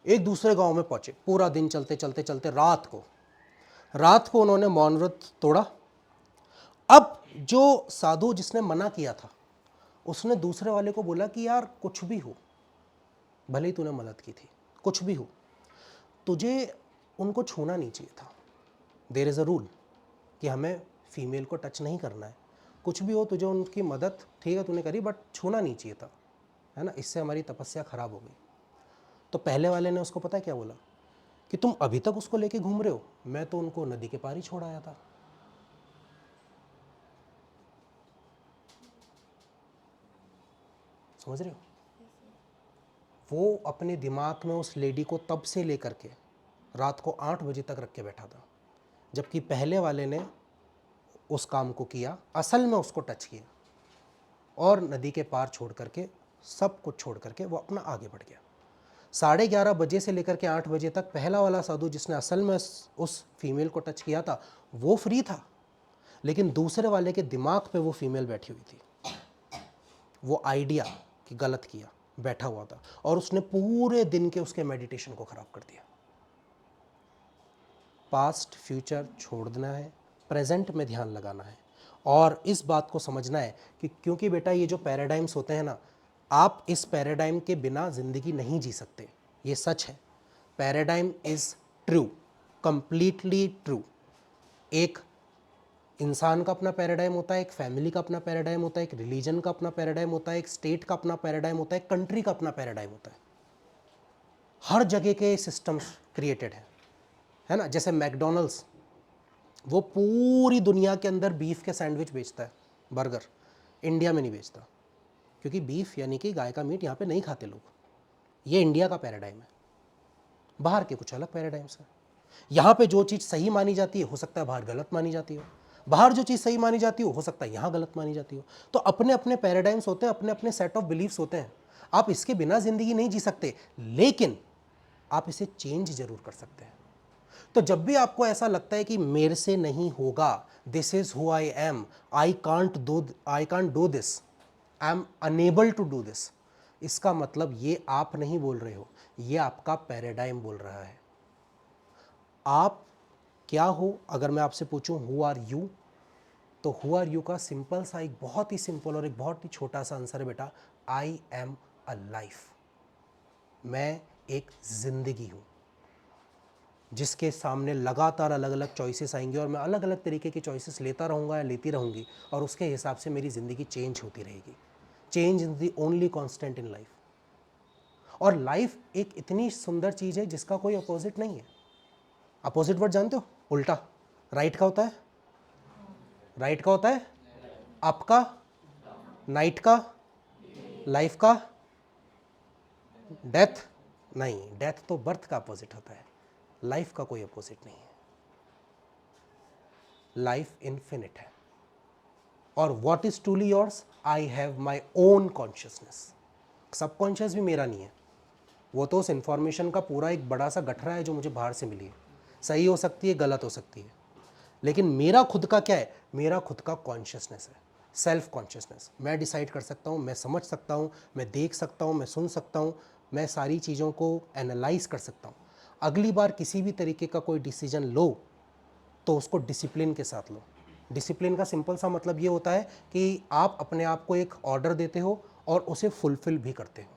एक दूसरे गांव में पहुंचे। पूरा दिन चलते चलते चलते रात को उन्होंने मौन व्रत तोड़ा। अब जो साधु जिसने मना किया था, उसने दूसरे वाले को बोला कि यार कुछ भी हो, भले ही तूने मदद की थी, कुछ भी हो, तुझे उनको छूना नहीं चाहिए था। देयर इज़ अ रूल कि हमें फीमेल को टच नहीं करना है। कुछ भी हो, तुझे उनकी मदद ठीक है तूने करी, बट छूना नहीं चाहिए था, है ना, इससे हमारी तपस्या खराब हो गई। तो पहले वाले ने उसको पता है क्या बोला कि तुम अभी तक उसको लेके घूम रहे हो, मैं तो उनको नदी के पार ही छोड़ आया था। समझ रहे हो? वो अपने दिमाग में उस लेडी को तब से लेकर के रात को 8 बजे तक रख के बैठा था, जबकि पहले वाले ने उस काम को किया, असल में उसको टच किया और नदी के पार छोड़ करके, सब कुछ छोड़ करके वो अपना आगे बढ़ गया। 11:30 बजे से लेकर के 8 बजे तक पहला वाला साधु जिसने असल में उस फीमेल को टच किया था वो फ्री था, लेकिन दूसरे वाले के दिमाग पे वो फीमेल बैठी हुई थी, वो आइडिया कि गलत किया बैठा हुआ था, और उसने पूरे दिन के उसके मेडिटेशन को ख़राब कर दिया। पास्ट फ्यूचर छोड़ देना है, प्रेजेंट में ध्यान लगाना है, और इस बात को समझना है कि क्योंकि बेटा ये जो पैराडाइम्स होते हैं ना, आप इस पैराडाइम के बिना ज़िंदगी नहीं जी सकते, ये सच है। Paradigm is true, completely true. एक इंसान का अपना पैराडाइम होता है, एक फैमिली का अपना पैराडाइम होता है, एक रिलीजन का अपना पैराडाइम होता है, एक स्टेट का अपना पैराडाइम होता है, एक कंट्री का अपना पैराडाइम होता है। हर जगह के सिस्टम्स क्रिएटेड है ना। जैसे मैकडोनल्ड्स, वो पूरी दुनिया के अंदर बीफ के सैंडविच बेचता है, बर्गर, इंडिया में नहीं बेचता, क्योंकि बीफ यानी कि गाय का मीट यहाँ पे नहीं खाते लोग। ये इंडिया का पैराडाइम है, बाहर के कुछ अलग पैराडाइम्स हैं। यहाँ पे जो चीज़ सही मानी जाती है हो सकता है बाहर गलत मानी जाती हो, बाहर जो चीज़ सही मानी जाती हो सकता है यहाँ गलत मानी जाती हो। तो अपने अपने पैराडाइम्स होते हैं, अपने अपने सेट ऑफ बिलीफ्स होते हैं। आप इसके बिना ज़िंदगी नहीं जी सकते, लेकिन आप इसे चेंज जरूर कर सकते हैं। तो जब भी आपको ऐसा लगता है कि मेरे से नहीं होगा, this is who I am, I can't do this, I am unable to do this, इसका मतलब ये आप नहीं बोल रहे हो, ये आपका पैराडाइम बोल रहा है। आप क्या हो? अगर मैं आपसे पूछूं हु आर यू, तो हु आर यू का सिंपल सा, एक बहुत ही सिंपल और एक बहुत ही छोटा सा आंसर है बेटा, आई एम अ लाइफ। मैं एक जिंदगी हूं जिसके सामने लगातार अलग अलग चॉइसेस आएंगे, और मैं अलग अलग तरीके की चॉइसेस लेता रहूँगा या लेती रहूँगी, और उसके हिसाब से मेरी ज़िंदगी चेंज होती रहेगी। Change is the only constant in life. और लाइफ एक इतनी सुंदर चीज़ है जिसका कोई अपोजिट नहीं है। अपोजिट वर्ड जानते हो? उल्टा। राइट का होता है, राइट का होता है अप का, नाइट का, लाइफ का, डेथ नहीं, डेथ तो बर्थ का अपोजिट होता है, लाइफ का कोई अपोजिट नहीं है। लाइफ इन्फिनिट है। और what is truly yours? I have my own consciousness. Subconscious भी मेरा नहीं है, वो तो उस इंफॉर्मेशन का पूरा एक बड़ा सा गठरा है जो मुझे बाहर से मिली है। सही हो सकती है, गलत हो सकती है, लेकिन मेरा खुद का क्या है? मेरा खुद का कॉन्शियसनेस है, सेल्फ कॉन्शियसनेस। मैं डिसाइड कर सकता हूँ, मैं समझ सकता हूँ, मैं देख सकता हूँ, मैं सुन सकता हूँ, मैं सारी चीज़ों को एनालाइज कर सकता हूँ। अगली बार किसी भी तरीके का कोई डिसीजन लो तो उसको डिसिप्लिन के साथ लो। डिसिप्लिन का सिंपल सा मतलब ये होता है कि आप अपने आप को एक ऑर्डर देते हो और उसे फुलफिल भी करते हो।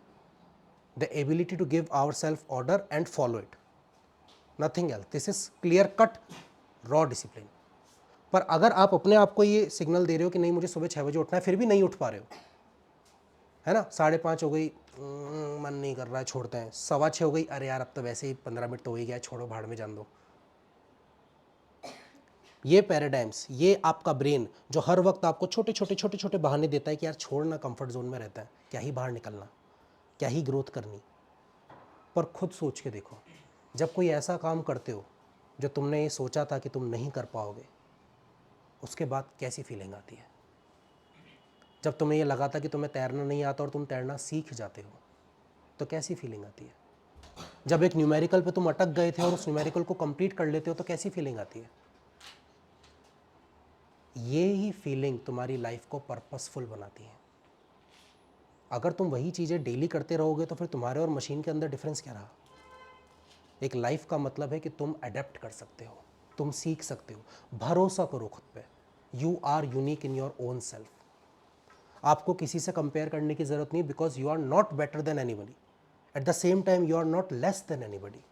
The ability to give our self order and follow it, nothing else. This is clear cut raw discipline. पर अगर आप अपने आप को ये सिग्नल दे रहे हो कि नहीं मुझे सुबह 6 बजे उठना है, फिर भी नहीं उठ पा रहे हो, है ना, 5:30 हो गई, मन नहीं कर रहा है, छोड़ते हैं, 6:15 हो गई, अरे यार अब तो वैसे ही 15 मिनट तो हो ही गया, छोड़ो भाड़ में जान दो। ये पैराडाइम्स, ये आपका ब्रेन जो हर वक्त आपको छोटे छोटे छोटे छोटे बहाने देता है कि यार छोड़ना, कंफर्ट जोन में रहता है, क्या ही बाहर निकलना, क्या ही ग्रोथ करनी। पर खुद सोच के देखो, जब कोई ऐसा काम करते हो जो तुमने ये सोचा था कि तुम नहीं कर पाओगे, उसके बाद कैसी फीलिंग आती है? जब तुम्हें ये लगा था कि तुम्हें तैरना नहीं आता और तुम तैरना सीख जाते हो, तो कैसी फीलिंग आती है? जब एक न्यूमेरिकल पे तुम अटक गए थे और उस न्यूमेरिकल को कंप्लीट कर लेते हो, तो कैसी फीलिंग आती है? ये ही फीलिंग तुम्हारी लाइफ को पर्पसफुल बनाती है। अगर तुम वही चीज़ें डेली करते रहोगे तो फिर तुम्हारे और मशीन के अंदर डिफरेंस क्या रहा? एक लाइफ का मतलब है कि तुम अडेप्ट कर सकते हो, तुम सीख सकते हो, भरोसा करो खुद पे। You are unique in your own self. आपको किसी से कंपेयर करने की ज़रूरत नहीं, because you are not better than anybody, at the same time you are not less than anybody.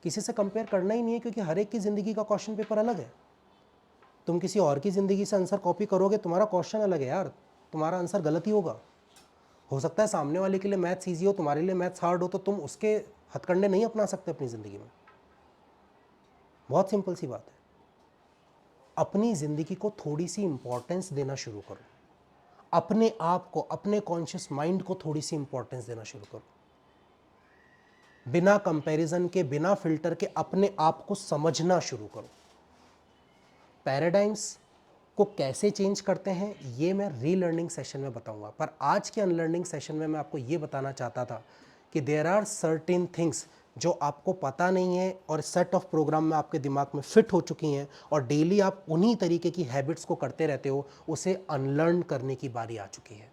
किसी से कंपेयर करना ही नहीं है, क्योंकि हर एक की ज़िंदगी का क्वेश्चन पेपर अलग है। तुम किसी और की ज़िंदगी से आंसर कॉपी करोगे, तुम्हारा क्वेश्चन अलग है यार, तुम्हारा आंसर गलत ही होगा। हो सकता है सामने वाले के लिए मैथ्स ईजी हो, तुम्हारे लिए मैथ्स हार्ड हो, तो तुम उसके हथकंडे नहीं अपना सकते अपनी ज़िंदगी में। बहुत सिंपल सी बात है। अपनी ज़िंदगी को थोड़ी सी इंपॉर्टेंस देना शुरू करो, अपने आप को, अपने कॉन्शियस माइंड को थोड़ी सी इंपॉर्टेंस देना शुरू करो। बिना कंपैरिजन के, बिना फिल्टर के अपने आप को समझना शुरू करो। पैराडाइम्स को कैसे चेंज करते हैं ये मैं रीलर्निंग सेशन में बताऊंगा, पर आज के अनलर्निंग सेशन में मैं आपको ये बताना चाहता था कि देयर आर सर्टेन थिंग्स जो आपको पता नहीं है और सेट ऑफ प्रोग्राम में आपके दिमाग में फिट हो चुकी हैं और डेली आप उन्हीं तरीके की हैबिट्स को करते रहते हो, उसे अनलर्न करने की बारी आ चुकी है।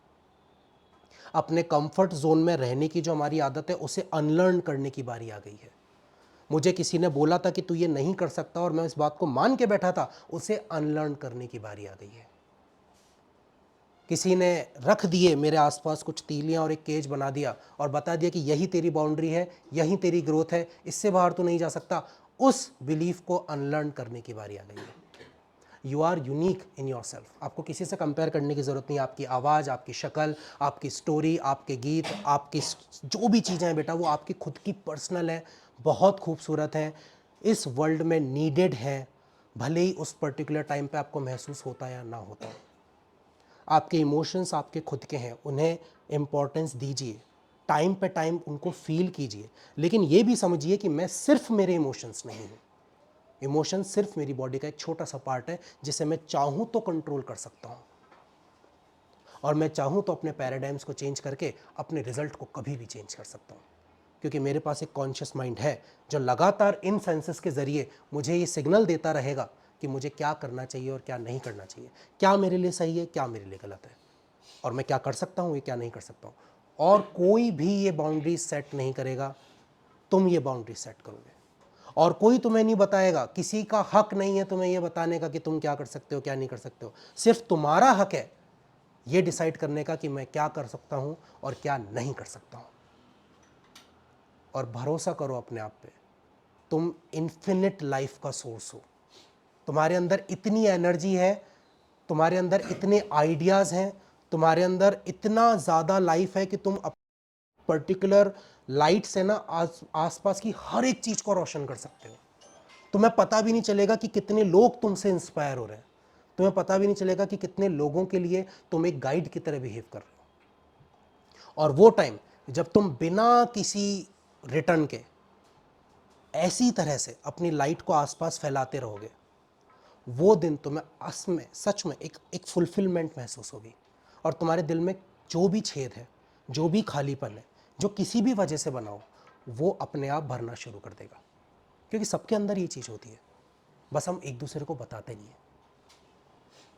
अपने कंफर्ट जोन में रहने की जो हमारी आदत है उसे अनलर्न करने की बारी आ गई है। मुझे किसी ने बोला था कि तू ये नहीं कर सकता और मैं इस बात को मान के बैठा था, उसे अनलर्न करने की बारी आ गई है। किसी ने रख दिए मेरे आसपास कुछ तीलियां और एक केज बना दिया और बता दिया कि यही तेरी बाउंड्री है, यही तेरी ग्रोथ है, इससे बाहर तो नहीं जा सकता, उस बिलीफ को अनलर्न करने की बारी आ गई है। You are unique in your self. आपको किसी से कंपेयर करने की ज़रूरत नहीं। आपकी आवाज़, आपकी शक्ल, आपकी स्टोरी, आपके गीत, आपकी जो भी चीज़ें हैं बेटा, वो आपकी खुद की पर्सनल है, बहुत खूबसूरत है, इस वर्ल्ड में नीडेड है, भले ही उस पर्टिकुलर टाइम पे आपको महसूस होता या ना होता। आपके इमोशंस आपके खुद के हैं, उन्हें इम्पोर्टेंस दीजिए, टाइम पे टाइम उनको फील कीजिए, लेकिन ये भी समझिए कि मैं सिर्फ मेरे इमोशंस नहीं हूँ। इमोशन सिर्फ मेरी बॉडी का एक छोटा सा पार्ट है जिसे मैं चाहूँ तो कंट्रोल कर सकता हूँ, और मैं चाहूँ तो अपने पैराडाइम्स को चेंज करके अपने रिजल्ट को कभी भी चेंज कर सकता हूँ, क्योंकि मेरे पास एक कॉन्शियस माइंड है जो लगातार इन सेंसेस के ज़रिए मुझे ये सिग्नल देता रहेगा कि मुझे क्या करना चाहिए और क्या नहीं करना चाहिए, क्या मेरे लिए सही है, क्या मेरे लिए गलत है, और मैं क्या कर सकता हूँ, ये क्या नहीं कर सकता हूँ। और कोई भी ये बाउंड्री सेट नहीं करेगा, तुम ये बाउंड्री सेट करोगे, और कोई तुम्हें नहीं बताएगा। किसी का हक नहीं है तुम्हें ये बताने का कि तुम क्या कर सकते हो, क्या नहीं कर सकते हो। सिर्फ तुम्हारा हक है ये डिसाइड करने का कि मैं क्या कर सकता हूँ और क्या नहीं कर सकता हूँ। और भरोसा करो अपने आप पे, तुम इन्फिनिट लाइफ का सोर्स हो। तुम्हारे अंदर इतनी एनर्जी है, तुम्हारे अंदर इतने आइडियाज़ हैं, तुम्हारे अंदर इतना ज़्यादा लाइफ है कि तुम पर्टिकुलर लाइट से ना आसपास की हर एक चीज़ को रोशन कर सकते हो। तुम्हें पता भी नहीं चलेगा कि कितने लोग तुमसे इंस्पायर हो रहे हैं, तुम्हें पता भी नहीं चलेगा कि कितने लोगों के लिए तुम एक गाइड की तरह बिहेव कर रहे हो। और वो टाइम जब तुम बिना किसी रिटर्न के ऐसी तरह से अपनी लाइट को आसपास फैलाते रहोगे, वो दिन तुम्हें सच में एक फुलफिलमेंट महसूस होगी, और तुम्हारे दिल में जो भी छेद है, जो भी खालीपन है, जो किसी भी वजह से बना हो, वो अपने आप भरना शुरू कर देगा। क्योंकि सबके अंदर ये चीज़ होती है, बस हम एक दूसरे को बताते नहीं हैं।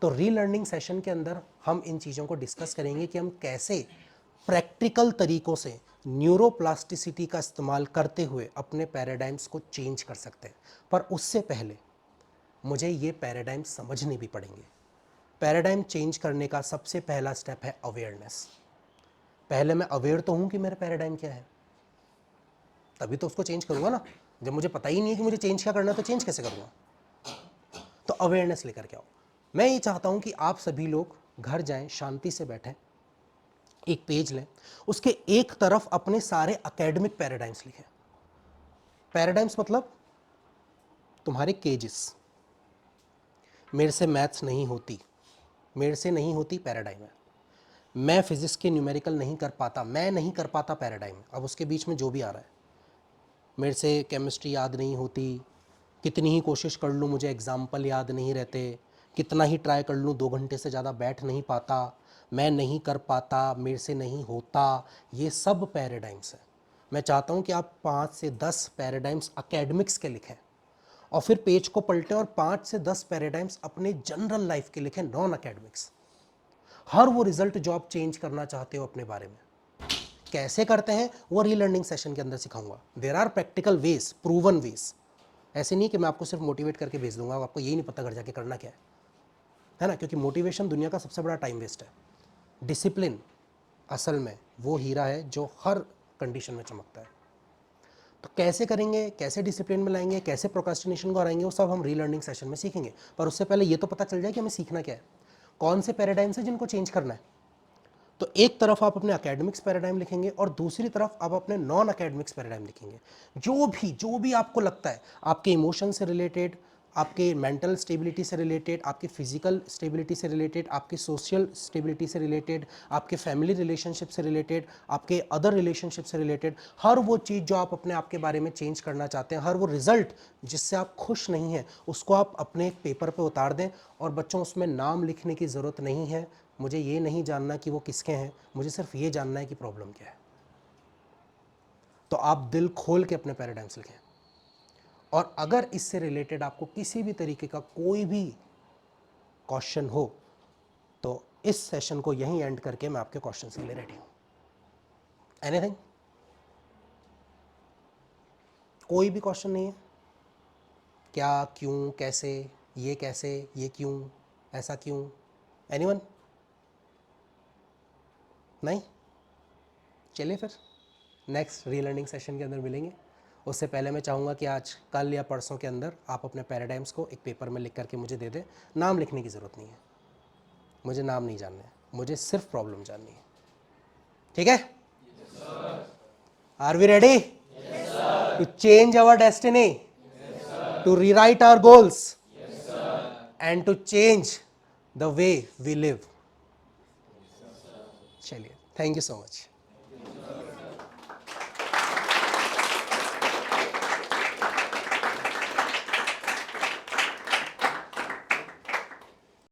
तो रीलर्निंग सेशन के अंदर हम इन चीज़ों को डिस्कस करेंगे कि हम कैसे प्रैक्टिकल तरीकों से न्यूरोप्लास्टिसिटी का इस्तेमाल करते हुए अपने पैराडाइम्स को चेंज कर सकते हैं। पर उससे पहले मुझे ये पैराडाइम समझने भी पड़ेंगे। पैराडाइम चेंज करने का सबसे पहला स्टेप है अवेयरनेस। पहले मैं अवेयर तो हूँ कि मेरा पैराडाइम क्या है, तभी तो उसको चेंज करूँगा ना। जब मुझे पता ही नहीं है कि मुझे चेंज क्या करना है तो चेंज कैसे करूँगा। तो अवेयरनेस लेकर के आओ। मैं ये चाहता हूँ कि आप सभी लोग घर जाएं, शांति से बैठें, एक पेज लें, उसके एक तरफ अपने सारे एकेडमिक पैराडाइम्स लिखें। पैराडाइम्स मतलब तुम्हारे केजेस। मेरे से मैथ्स नहीं होती, मेरे से नहीं होती पैराडाइम है। मैं फिजिक्स के न्यूमेरिकल नहीं कर पाता, मैं नहीं कर पाता पैराडाइम। अब उसके बीच में जो भी आ रहा है, मेरे से केमिस्ट्री याद नहीं होती, कितनी ही कोशिश कर लूँ मुझे एग्जाम्पल याद नहीं रहते, कितना ही ट्राई कर लूँ 2 घंटे से ज़्यादा बैठ नहीं पाता, मैं नहीं कर पाता, मेरे से नहीं होता, ये सब पैराडाइम्स हैं। मैं चाहता हूँ कि आप 5 से 10 पैराडाइम्स एकेडमिक्स के लिखें, और फिर पेज को पलटें और 5 से 10 पैराडाइम्स अपने जनरल लाइफ के लिखें, नॉन एकेडमिक्स। हर वो रिजल्ट जो आप चेंज करना चाहते हो अपने बारे में, कैसे करते हैं वो रीलर्निंग सेशन के अंदर सिखाऊंगा। There are practical ways, proven ways. ऐसे नहीं कि मैं आपको सिर्फ मोटिवेट करके भेज दूंगा, आपको यही नहीं पता घर जाके करना क्या है ना। क्योंकि मोटिवेशन दुनिया का सबसे बड़ा टाइम वेस्ट है। डिसिप्लिन असल में वो हीरा है जो हर कंडीशन में चमकता है। तो कैसे करेंगे, कैसे डिसिप्लिन में लाएंगे, कैसे प्रोक्रास्टिनेशन को हराएंगे, वो सब हम रीलर्निंग सेशन में सीखेंगे। पर उससे पहले ये तो पता चल जाए कि हमें सीखना क्या है, कौन से पैराडाइम्स हैं जिनको चेंज करना है। तो एक तरफ आप अपने एकेडमिक्स पैराडाइम लिखेंगे और दूसरी तरफ आप अपने नॉन एकेडमिक्स पैराडाइम लिखेंगे। जो भी आपको लगता है आपके इमोशन से रिलेटेड, आपके मेंटल स्टेबिलिटी से रिलेटेड, आपके फिजिकल स्टेबिलिटी से रिलेटेड, आपके सोशल स्टेबिलिटी से रिलेटेड, आपके फैमिली रिलेशनशिप से रिलेटेड, आपके अदर रिलेशनशिप से रिलेटेड, हर वो चीज़ जो आप अपने आप के बारे में चेंज करना चाहते हैं, हर वो रिजल्ट जिससे आप खुश नहीं हैं, उसको आप अपने एक पेपर पे उतार दें। और बच्चों, उसमें नाम लिखने की ज़रूरत नहीं है, मुझे ये नहीं जानना कि वो किसके हैं, मुझे सिर्फ ये जानना है कि प्रॉब्लम क्या है। तो आप दिल खोल के अपने पैराडाइम्स लिखें। और अगर इससे रिलेटेड आपको किसी भी तरीके का कोई भी क्वेश्चन हो तो इस सेशन को यहीं एंड करके मैं आपके क्वेश्चन के लिए रेडी हूं। एनीथिंग? कोई भी क्वेश्चन नहीं है? क्या, क्यों, कैसे, ये क्यों, ऐसा क्यों? एनीवन? नहीं? चलिए फिर नेक्स्ट रीलर्निंग सेशन के अंदर मिलेंगे। उससे पहले मैं चाहूँगा कि आज, कल या परसों के अंदर आप अपने पैराडाइम्स को एक पेपर में लिख करके मुझे दे दें। नाम लिखने की ज़रूरत नहीं है, मुझे नाम नहीं जानना है, मुझे सिर्फ प्रॉब्लम जाननी है। ठीक है? Are we ready to change our destiny, to rewrite our goals, and to change the way we live? चलिए, थैंक यू सो मच।